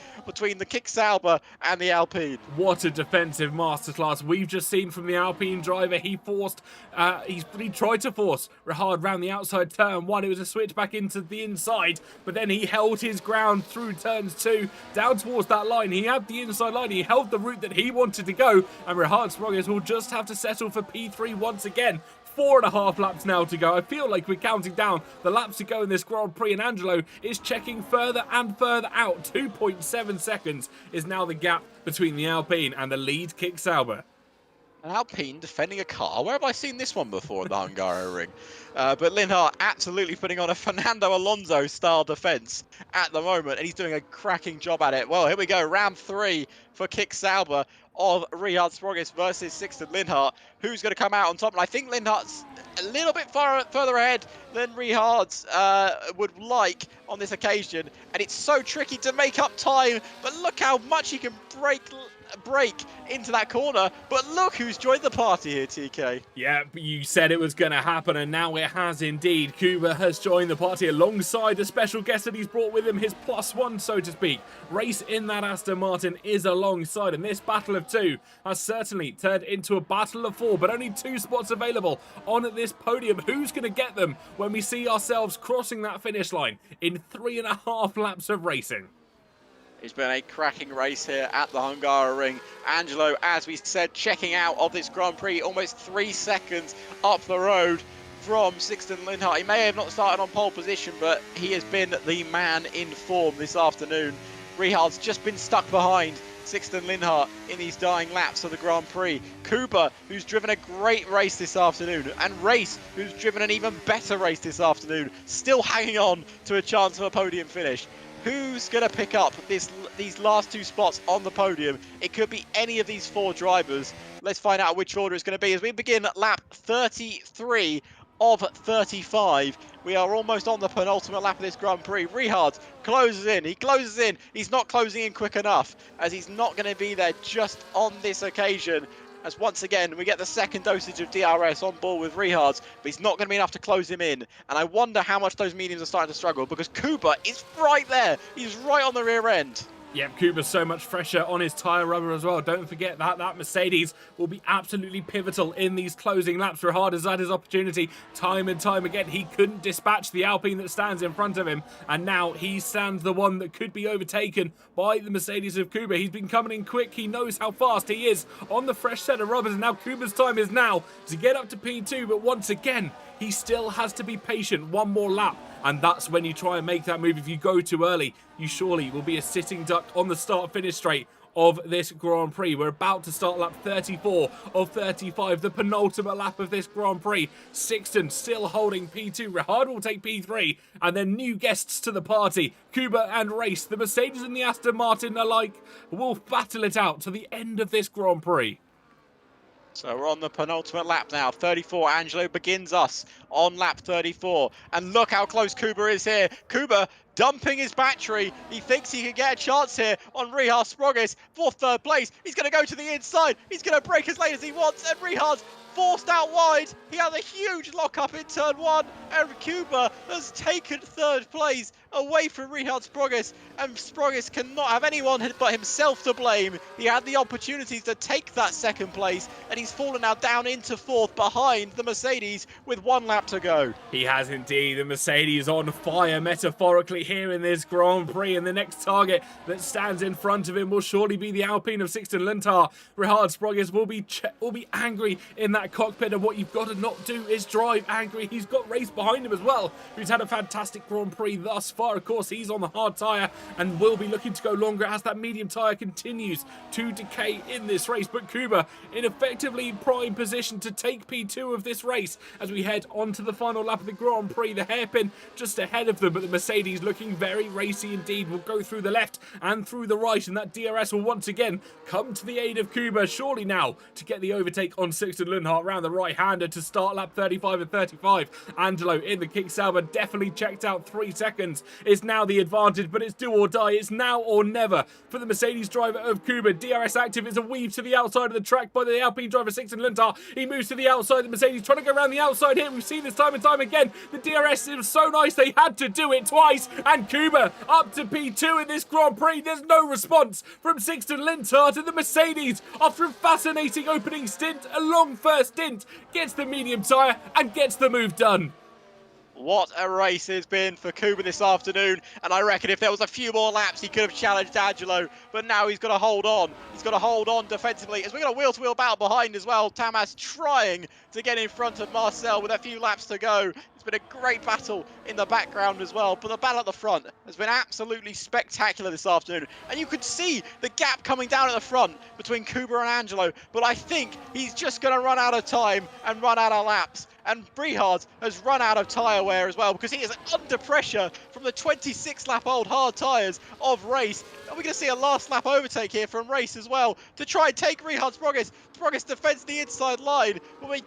D: Kick Sauber and the Alpine.
B: What a defensive masterclass we've just seen from the Alpine driver. He tried to force Rihard round the outside turn 1. It was a switch back into the inside, but then he held his ground through turns 2 down towards that line. He had the inside line. He held the route that he wanted to go, and Rihard Sprogis will just have to settle for P3 once again. 4.5 laps now to go. I feel like we're counting down the laps to go in this Grand Prix, and Angelo is checking further and further out. 2.7 seconds is now the gap between the Alpine and the lead Kick Sauber.
D: An Alpine defending a car. Where have I seen this one before in the Hungaroring? But Linhart absolutely putting on a Fernando Alonso style defence at the moment, and he's doing a cracking job at it. Well, here we go, round 3 for Kick Sauber of Rihard Sprogis versus Sixten Linhart. Who's going to come out on top? And I think Linhart's a little bit further ahead than Rihard's would like on this occasion, and it's so tricky to make up time, but look how much he can break into that corner. But look who's joined the party here, TK.
B: Yeah, you said it was going to happen, and now it has indeed. Kuba has joined the party alongside a special guest that he's brought with him, his +1, so to speak. Race in that Aston Martin is alongside, and this battle of 2 has certainly turned into a battle of 4, but only 2 spots available on this podium. Who's going to get them when we see ourselves crossing that finish line in 3.5 laps of racing?
D: It's been a cracking race here at the Hungaroring. Angelo, as we said, checking out of this Grand Prix, almost 3 seconds up the road from Sixten Linhart. He may have not started on pole position, but he has been the man in form this afternoon. Rihard's just been stuck behind Sixten Linhart in these dying laps of the Grand Prix. Kuba, who's driven a great race this afternoon, and Race, who's driven an even better race this afternoon, still hanging on to a chance of a podium finish. Who's going to pick up these last 2 spots on the podium? It could be any of these 4 drivers. Let's find out which order it's going to be as we begin lap 33 of 35. We are almost on the penultimate lap of this Grand Prix. Rihard closes in. He closes in. He's not closing in quick enough, as he's not going to be there just on this occasion. As once again, we get the second dosage of DRS on board with Rihard, but he's not going to be enough to close him in. And I wonder how much those mediums are starting to struggle, because Kuba is right there. He's right on the rear end.
B: Yep, Kuba's so much fresher on his tyre rubber as well. Don't forget that Mercedes will be absolutely pivotal in these closing laps. Rihard has had his opportunity time and time again. He couldn't dispatch the Alpine that stands in front of him, and now he stands the one that could be overtaken by the Mercedes of Kuba. He's been coming in quick. He knows how fast he is on the fresh set of rubbers, and now Kuba's time is now to get up to P2, but once again, he still has to be patient. 1 more lap, and that's when you try and make that move. If you go too early, you surely will be a sitting duck on the start-finish straight of this Grand Prix. We're about to start lap 34 of 35, the penultimate lap of this Grand Prix. Sixten still holding P2. Rihard will take P3, and then new guests to the party, Kuba and Race. The Mercedes and the Aston Martin alike will battle it out to the end of this Grand Prix.
D: So we're on the penultimate lap now. 34, Angelo begins us on lap 34. And look how close Kuba is here. Kuba dumping his battery. He thinks he can get a chance here on Rihard Sprogis for third place. He's going to go to the inside. He's going to break as late as he wants. And Rihard's forced out wide. He has a huge lock-up in turn 1. And Kuba has taken third place away from Rihard Sprogis. And Sprogis cannot have anyone but himself to blame. He had the opportunities to take that second place. And he's fallen now down into fourth behind the Mercedes with 1 lap to go.
B: He has indeed. The Mercedes on fire metaphorically here in this Grand Prix, and the next target that stands in front of him will surely be the Alpine of Sixten Lundgaard. Rihard Sprogis will be angry in that cockpit, and what you've got to not do is drive angry. He's got race behind him as well, who's had a fantastic Grand Prix thus far. Of course, he's on the hard tyre and will be looking to go longer as that medium tyre continues to decay in this race. But Kuba in effectively prime position to take P2 of this race as we head on to the final lap of the Grand Prix. The hairpin just ahead of them, but the Mercedes looking very racy indeed. Will go through the left and through the right, and that DRS will once again come to the aid of Kuba, surely now to get the overtake on Sixten Lundgaard around the right-hander to start lap 35 and 35. Angelo in the Kick-Sauber definitely checked out. 3 seconds is now the advantage, but it's do or die. It's now or never for the Mercedes driver of Kuba. DRS active. It's a weave to the outside of the track by the Alpine driver Sixten Lundgaard. He moves to the outside. The Mercedes trying to go around the outside here. We've seen this time and time again. The DRS is so nice they had to do it twice, and Kuba up to P2 in this Grand Prix. There's no response from Sixten Lundgaard, and the Mercedes, after a fascinating opening stint, a long first stint, gets the medium tyre and gets the move done.
D: What a race it's been for Kuba this afternoon, and I reckon if there was a few more laps he could have challenged Angelo, but now he's got to hold on. He's got to hold on defensively as we got a wheel-to-wheel battle behind as well. Tamas trying to get in front of Marcel with a few laps to go. It's been a great battle in the background as well, but the battle at the front has been absolutely spectacular this afternoon, and you could see the gap coming down at the front between Kuba and Angelo, but I think he's just going to run out of time and run out of laps. And Rihard has run out of tyre wear as well, because he is under pressure from the 26-lap-old hard tyres of Race. And we're going to see a last lap overtake here from Race as well to try and take Rihard Sprogis. Sprogis defends the inside line, but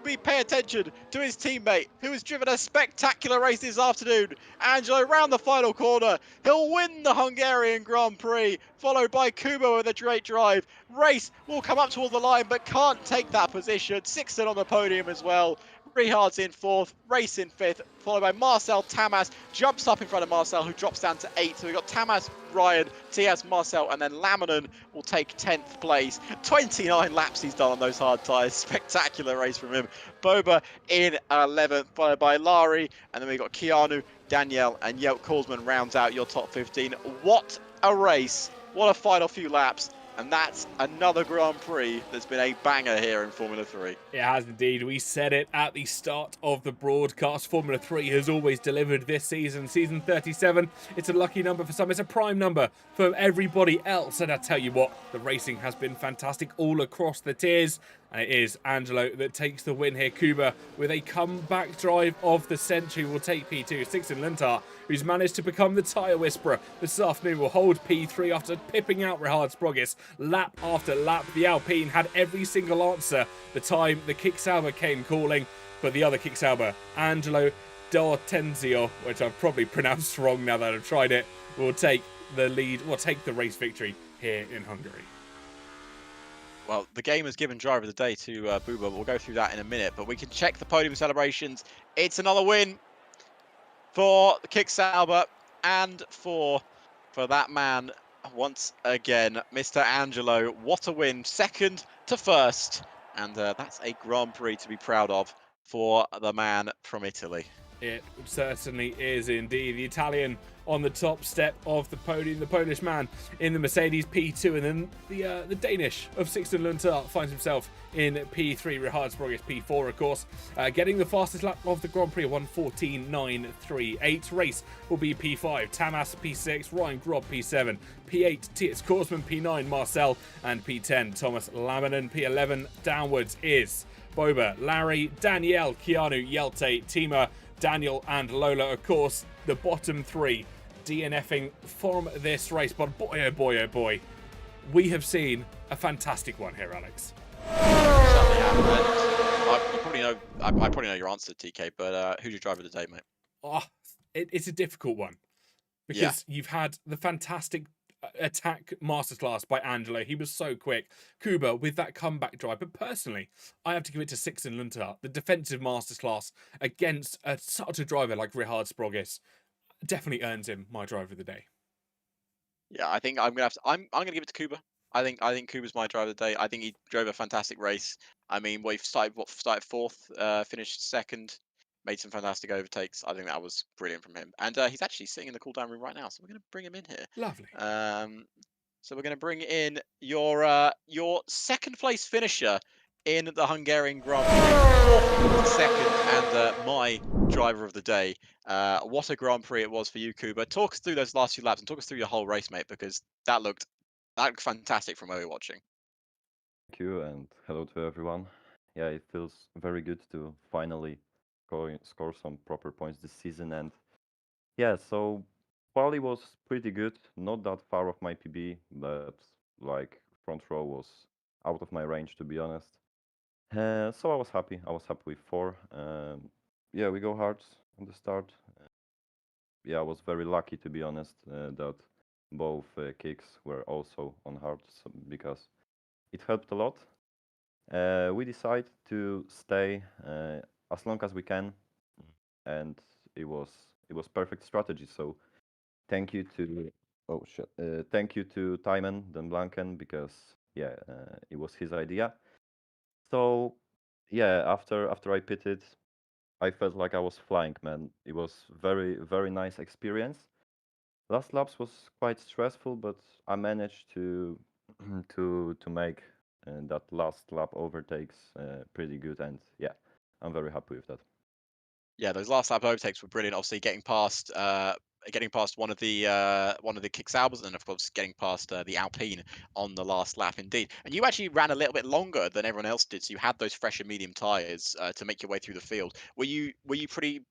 D: we pay attention to his teammate, who has driven a spectacular race this afternoon. Angelo round the final corner. He'll win the Hungarian Grand Prix, followed by Kuba with a great drive. Race will come up towards the line, but can't take that position. Sixten on the podium as well. Rihard's in 4th, Race in 5th, followed by Marcel. Tamas jumps up in front of Marcel, who drops down to 8th. So we've got Tamas, Ryan, Tias, Marcel, and then Laminen will take 10th place. 29 laps he's done on those hard tyres. Spectacular race from him. Boba in 11th, followed by Lari, and then we've got Keanu, Danielle, and Jelk Korsman rounds out your top 15. What a race. What a final few laps. And that's another Grand Prix that's been a banger here in Formula 3.
B: It has indeed. We said it at the start of the broadcast. Formula 3 has always delivered this season. Season 37, it's a lucky number for some. It's a prime number for everybody else. And I tell you what, the racing has been fantastic all across the tiers. And it is Angelo that takes the win here. Kuba, with a comeback drive of the century, will take P2. Sixten Lundgaard, who's managed to become the tyre whisperer this afternoon, will hold P3 after pipping out Rihard Sprogis lap after lap. The Alpine had every single answer the time the Kick-Sauber came calling, but the other Kick-Sauber, Angelo D'Ortenzio, which I've probably pronounced wrong now that I've tried it, will take the lead, will take the race victory here in Hungary.
D: Well, the game has given driver of the day to Buba. We'll go through that in a minute, but we can check the podium celebrations. It's another win for the Kick-Sauber and for that man once again, Mr. Angelo. What a win, 2nd to 1st, and that's a Grand Prix to be proud of for the man from Italy.
B: It certainly is indeed. The Italian on the top step of the podium, the Polish man in the Mercedes P2, and then the Danish of Sixten Lundgaard finds himself in P3. Rihard Sprogis P4, of course, getting the fastest lap of the Grand Prix, 1:14.938. Race will be P5, Tamas P6, Ryan Grob P7, P8, Tias Korsman P9, Marcel, and P10, Thomas Laminen. P11 downwards is Boba, Larry, Danielle, Keanu, Jelte, Tima, Daniel, and Lola. Of course, the bottom 3 DNFing from this race. But boy, oh boy, oh boy, we have seen a fantastic one here, Alex.
D: You probably know. I probably know your answer, TK. But who's your driver of the day, mate?
B: Oh, it's a difficult one
D: Yeah.
B: because you've had the fantastic attack masterclass by Angelo. He was so quick. Kuba with that comeback drive. But personally, I have to give it to Sixten Luntar. The defensive masterclass against such a driver like Richard Sprogis definitely earns him my driver of the day.
D: Yeah, I think I'm gonna have to. I'm gonna give it to Kuba. I think Kuba's my driver of the day. I think he drove a fantastic race. I mean, we started fourth, finished second, made some fantastic overtakes. I think that was brilliant from him. And he's actually sitting in the cool down room right now, so we're gonna bring him in here.
B: Lovely.
D: So we're gonna bring in your second place finisher in the Hungarian Grand Prix, second, and my driver of the day. What a Grand Prix it was for you, Kuba. Talk us through those last few laps and talk us through your whole race, mate, because that looked fantastic from where we were watching.
E: Thank you, and hello to everyone. Yeah, it feels very good to finally score some proper points this season. And yeah, so quali was pretty good, not that far off my PB, but like front row was out of my range, to be honest. So I was happy. I was happy with four. Yeah, we go hard on the start. Yeah, I was very lucky, to be honest, that both kicks were also on hard because it helped a lot. We decide to stay as long as we can, and it was perfect strategy. So thank you to thank you to Timon Den Blanken because yeah, it was his idea. So yeah, after I pitted, I felt like I was flying, man. It was very nice experience. Last laps was quite stressful, but I managed to to make that last lap overtakes pretty good, and yeah, I'm very happy with that.
D: Yeah, those last lap overtakes were brilliant. Obviously, getting past one of the kick Saubers, and of course getting past the Alpine on the last lap, indeed. And you actually ran a little bit longer than everyone else did, so you had those fresher medium tires to make your way through the field. Were you pretty?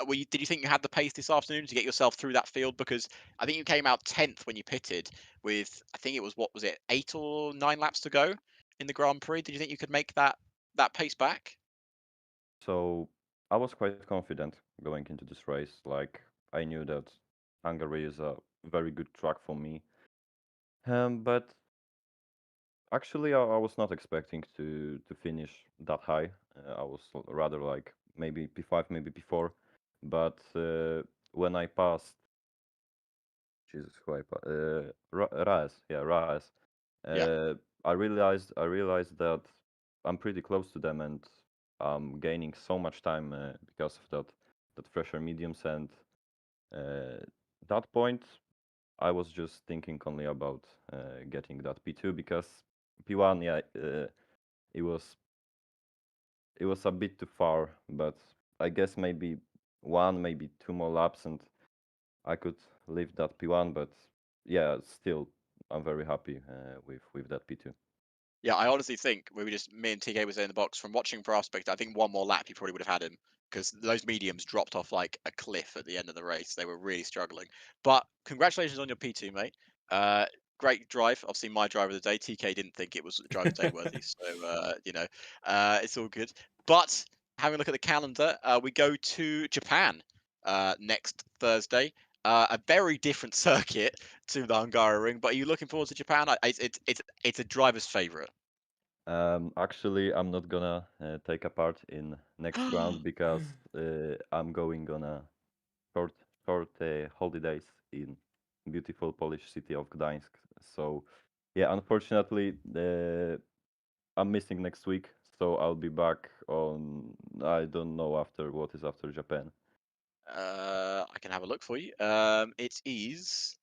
D: Did you think you had the pace this afternoon to get yourself through that field? Because I think you came out 10th when you pitted with, I think it was, what was it, 8 or 9 laps to go in the Grand Prix. Did you think you could make that pace back?
E: So I was quite confident going into this race. Like I knew that Hungary is a very good track for me, but actually I was not expecting to finish that high. I was rather like maybe P5, maybe P4, but when I passed Jesus, who I Raz, yeah, Raz.
D: Yeah.
E: I realized that I'm pretty close to them, and I'm gaining so much time because of that fresher mediums. And that point, I was just thinking only about getting that P2 because P1, yeah, it was a bit too far, but I guess maybe one, maybe two more laps, and I could leave that P1, but yeah, still, I'm very happy with that P2.
D: Yeah, I honestly think me and TK was in the box from watching prospect. I think one more lap, you probably would have had him because those mediums dropped off like a cliff at the end of the race. They were really struggling. But congratulations on your P2, mate. Great drive. Obviously, my driver of the day. TK didn't think it was driver of the day worthy, so it's all good. But having a look at the calendar, we go to Japan next Thursday. A very different circuit to the Hungaroring, but are you looking forward to Japan? It's a driver's favorite.
E: Actually, I'm not gonna take a part in next round because I'm going on a short, short holidays in beautiful Polish city of Gdańsk. So, yeah, unfortunately, I'm missing next week. So I'll be back on, I don't know after what is after Japan.
D: I can have a look for you. It is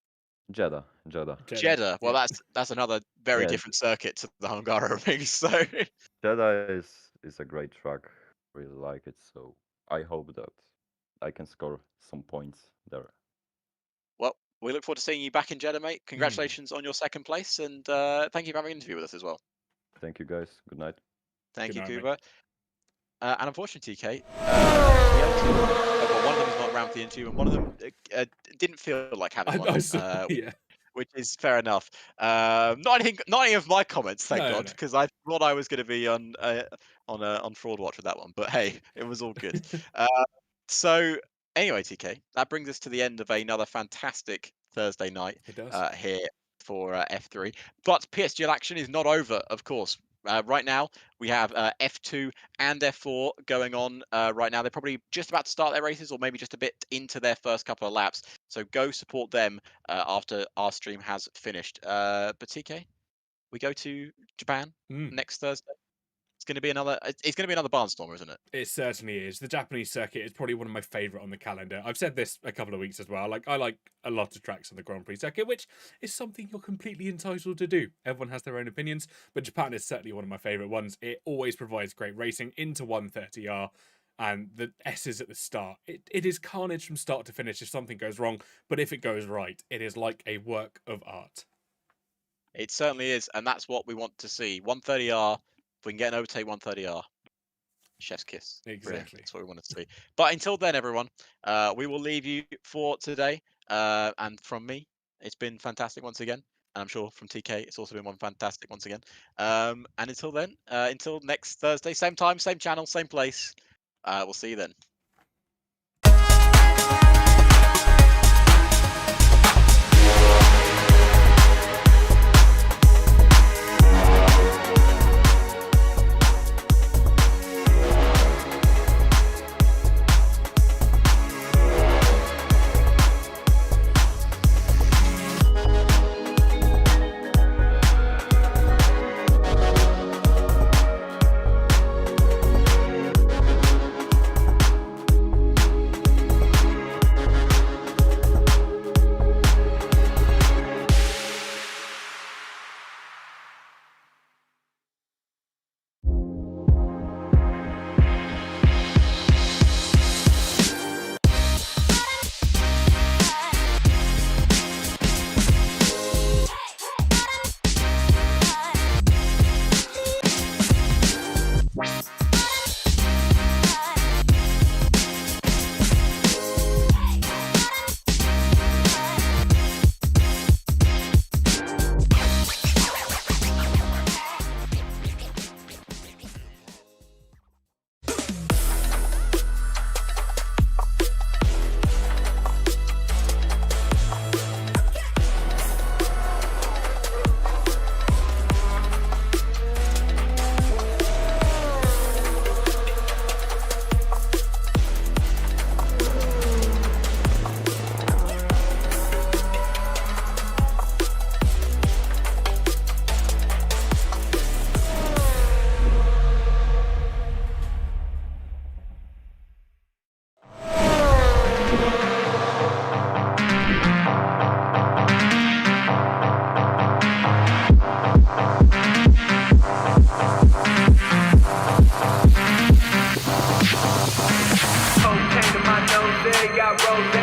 E: Jeddah, Jeddah.
D: Jeddah. Well,
B: yeah.
D: that's another very
E: Yeah,
D: different circuit to the Hungaroring. So,
E: Jeddah is a great track. Really like it. So I hope that I can score some points there.
D: well, we look forward to seeing you back in Jeddah, mate.
B: Mm.
D: Congratulations on your second place, and thank you for having an interview with us as well.
E: Thank you guys. Good night.
D: Thank
B: Good
D: you,
B: night, mate.
D: Kuba. And unfortunately, TK, the other two, well, one of them is not around for the interview, and one of them didn't feel like having one.
B: Yeah.
D: which is fair enough. Not any of my comments, thank
B: No,
D: God,
B: no.
D: because I thought I was going to be on Fraud Watch with that one. But hey, it was all good. uh, so anyway, TK, that brings us to the end of another fantastic Thursday night
B: It does.
D: here for F3. But PSGL action is not over, of course. Right now, we have F2 and F4 going on right now. They're probably just about to start their races or maybe just a bit into their first couple of laps. So go support them after our stream has finished. But TK, we go to Japan next Thursday. It's going to be another barnstormer, isn't it?
B: It certainly is. The Japanese circuit is probably one of my favourite on the calendar. I've said this a couple of weeks as well. I like a lot of tracks on the Grand Prix circuit, which is something you're completely entitled to do. Everyone has their own opinions, but Japan is certainly one of my favourite ones. It always provides great racing into 130R, and the S's at the start. It is carnage from start to finish if something goes wrong, but if it goes right, it is like a work of art.
D: It certainly is, and that's what we want to see. 130R. If we can get an overtake 130R, chef's kiss. Brilliant.
B: Exactly.
D: That's what we want to see. But until then, everyone, we will leave you for today. And from me, it's been fantastic once again. And I'm sure from TK, it's also been one fantastic once again. And until then, until next Thursday, same time, same channel, same place. We'll see you then.
A: Cocaine in my nose, got rose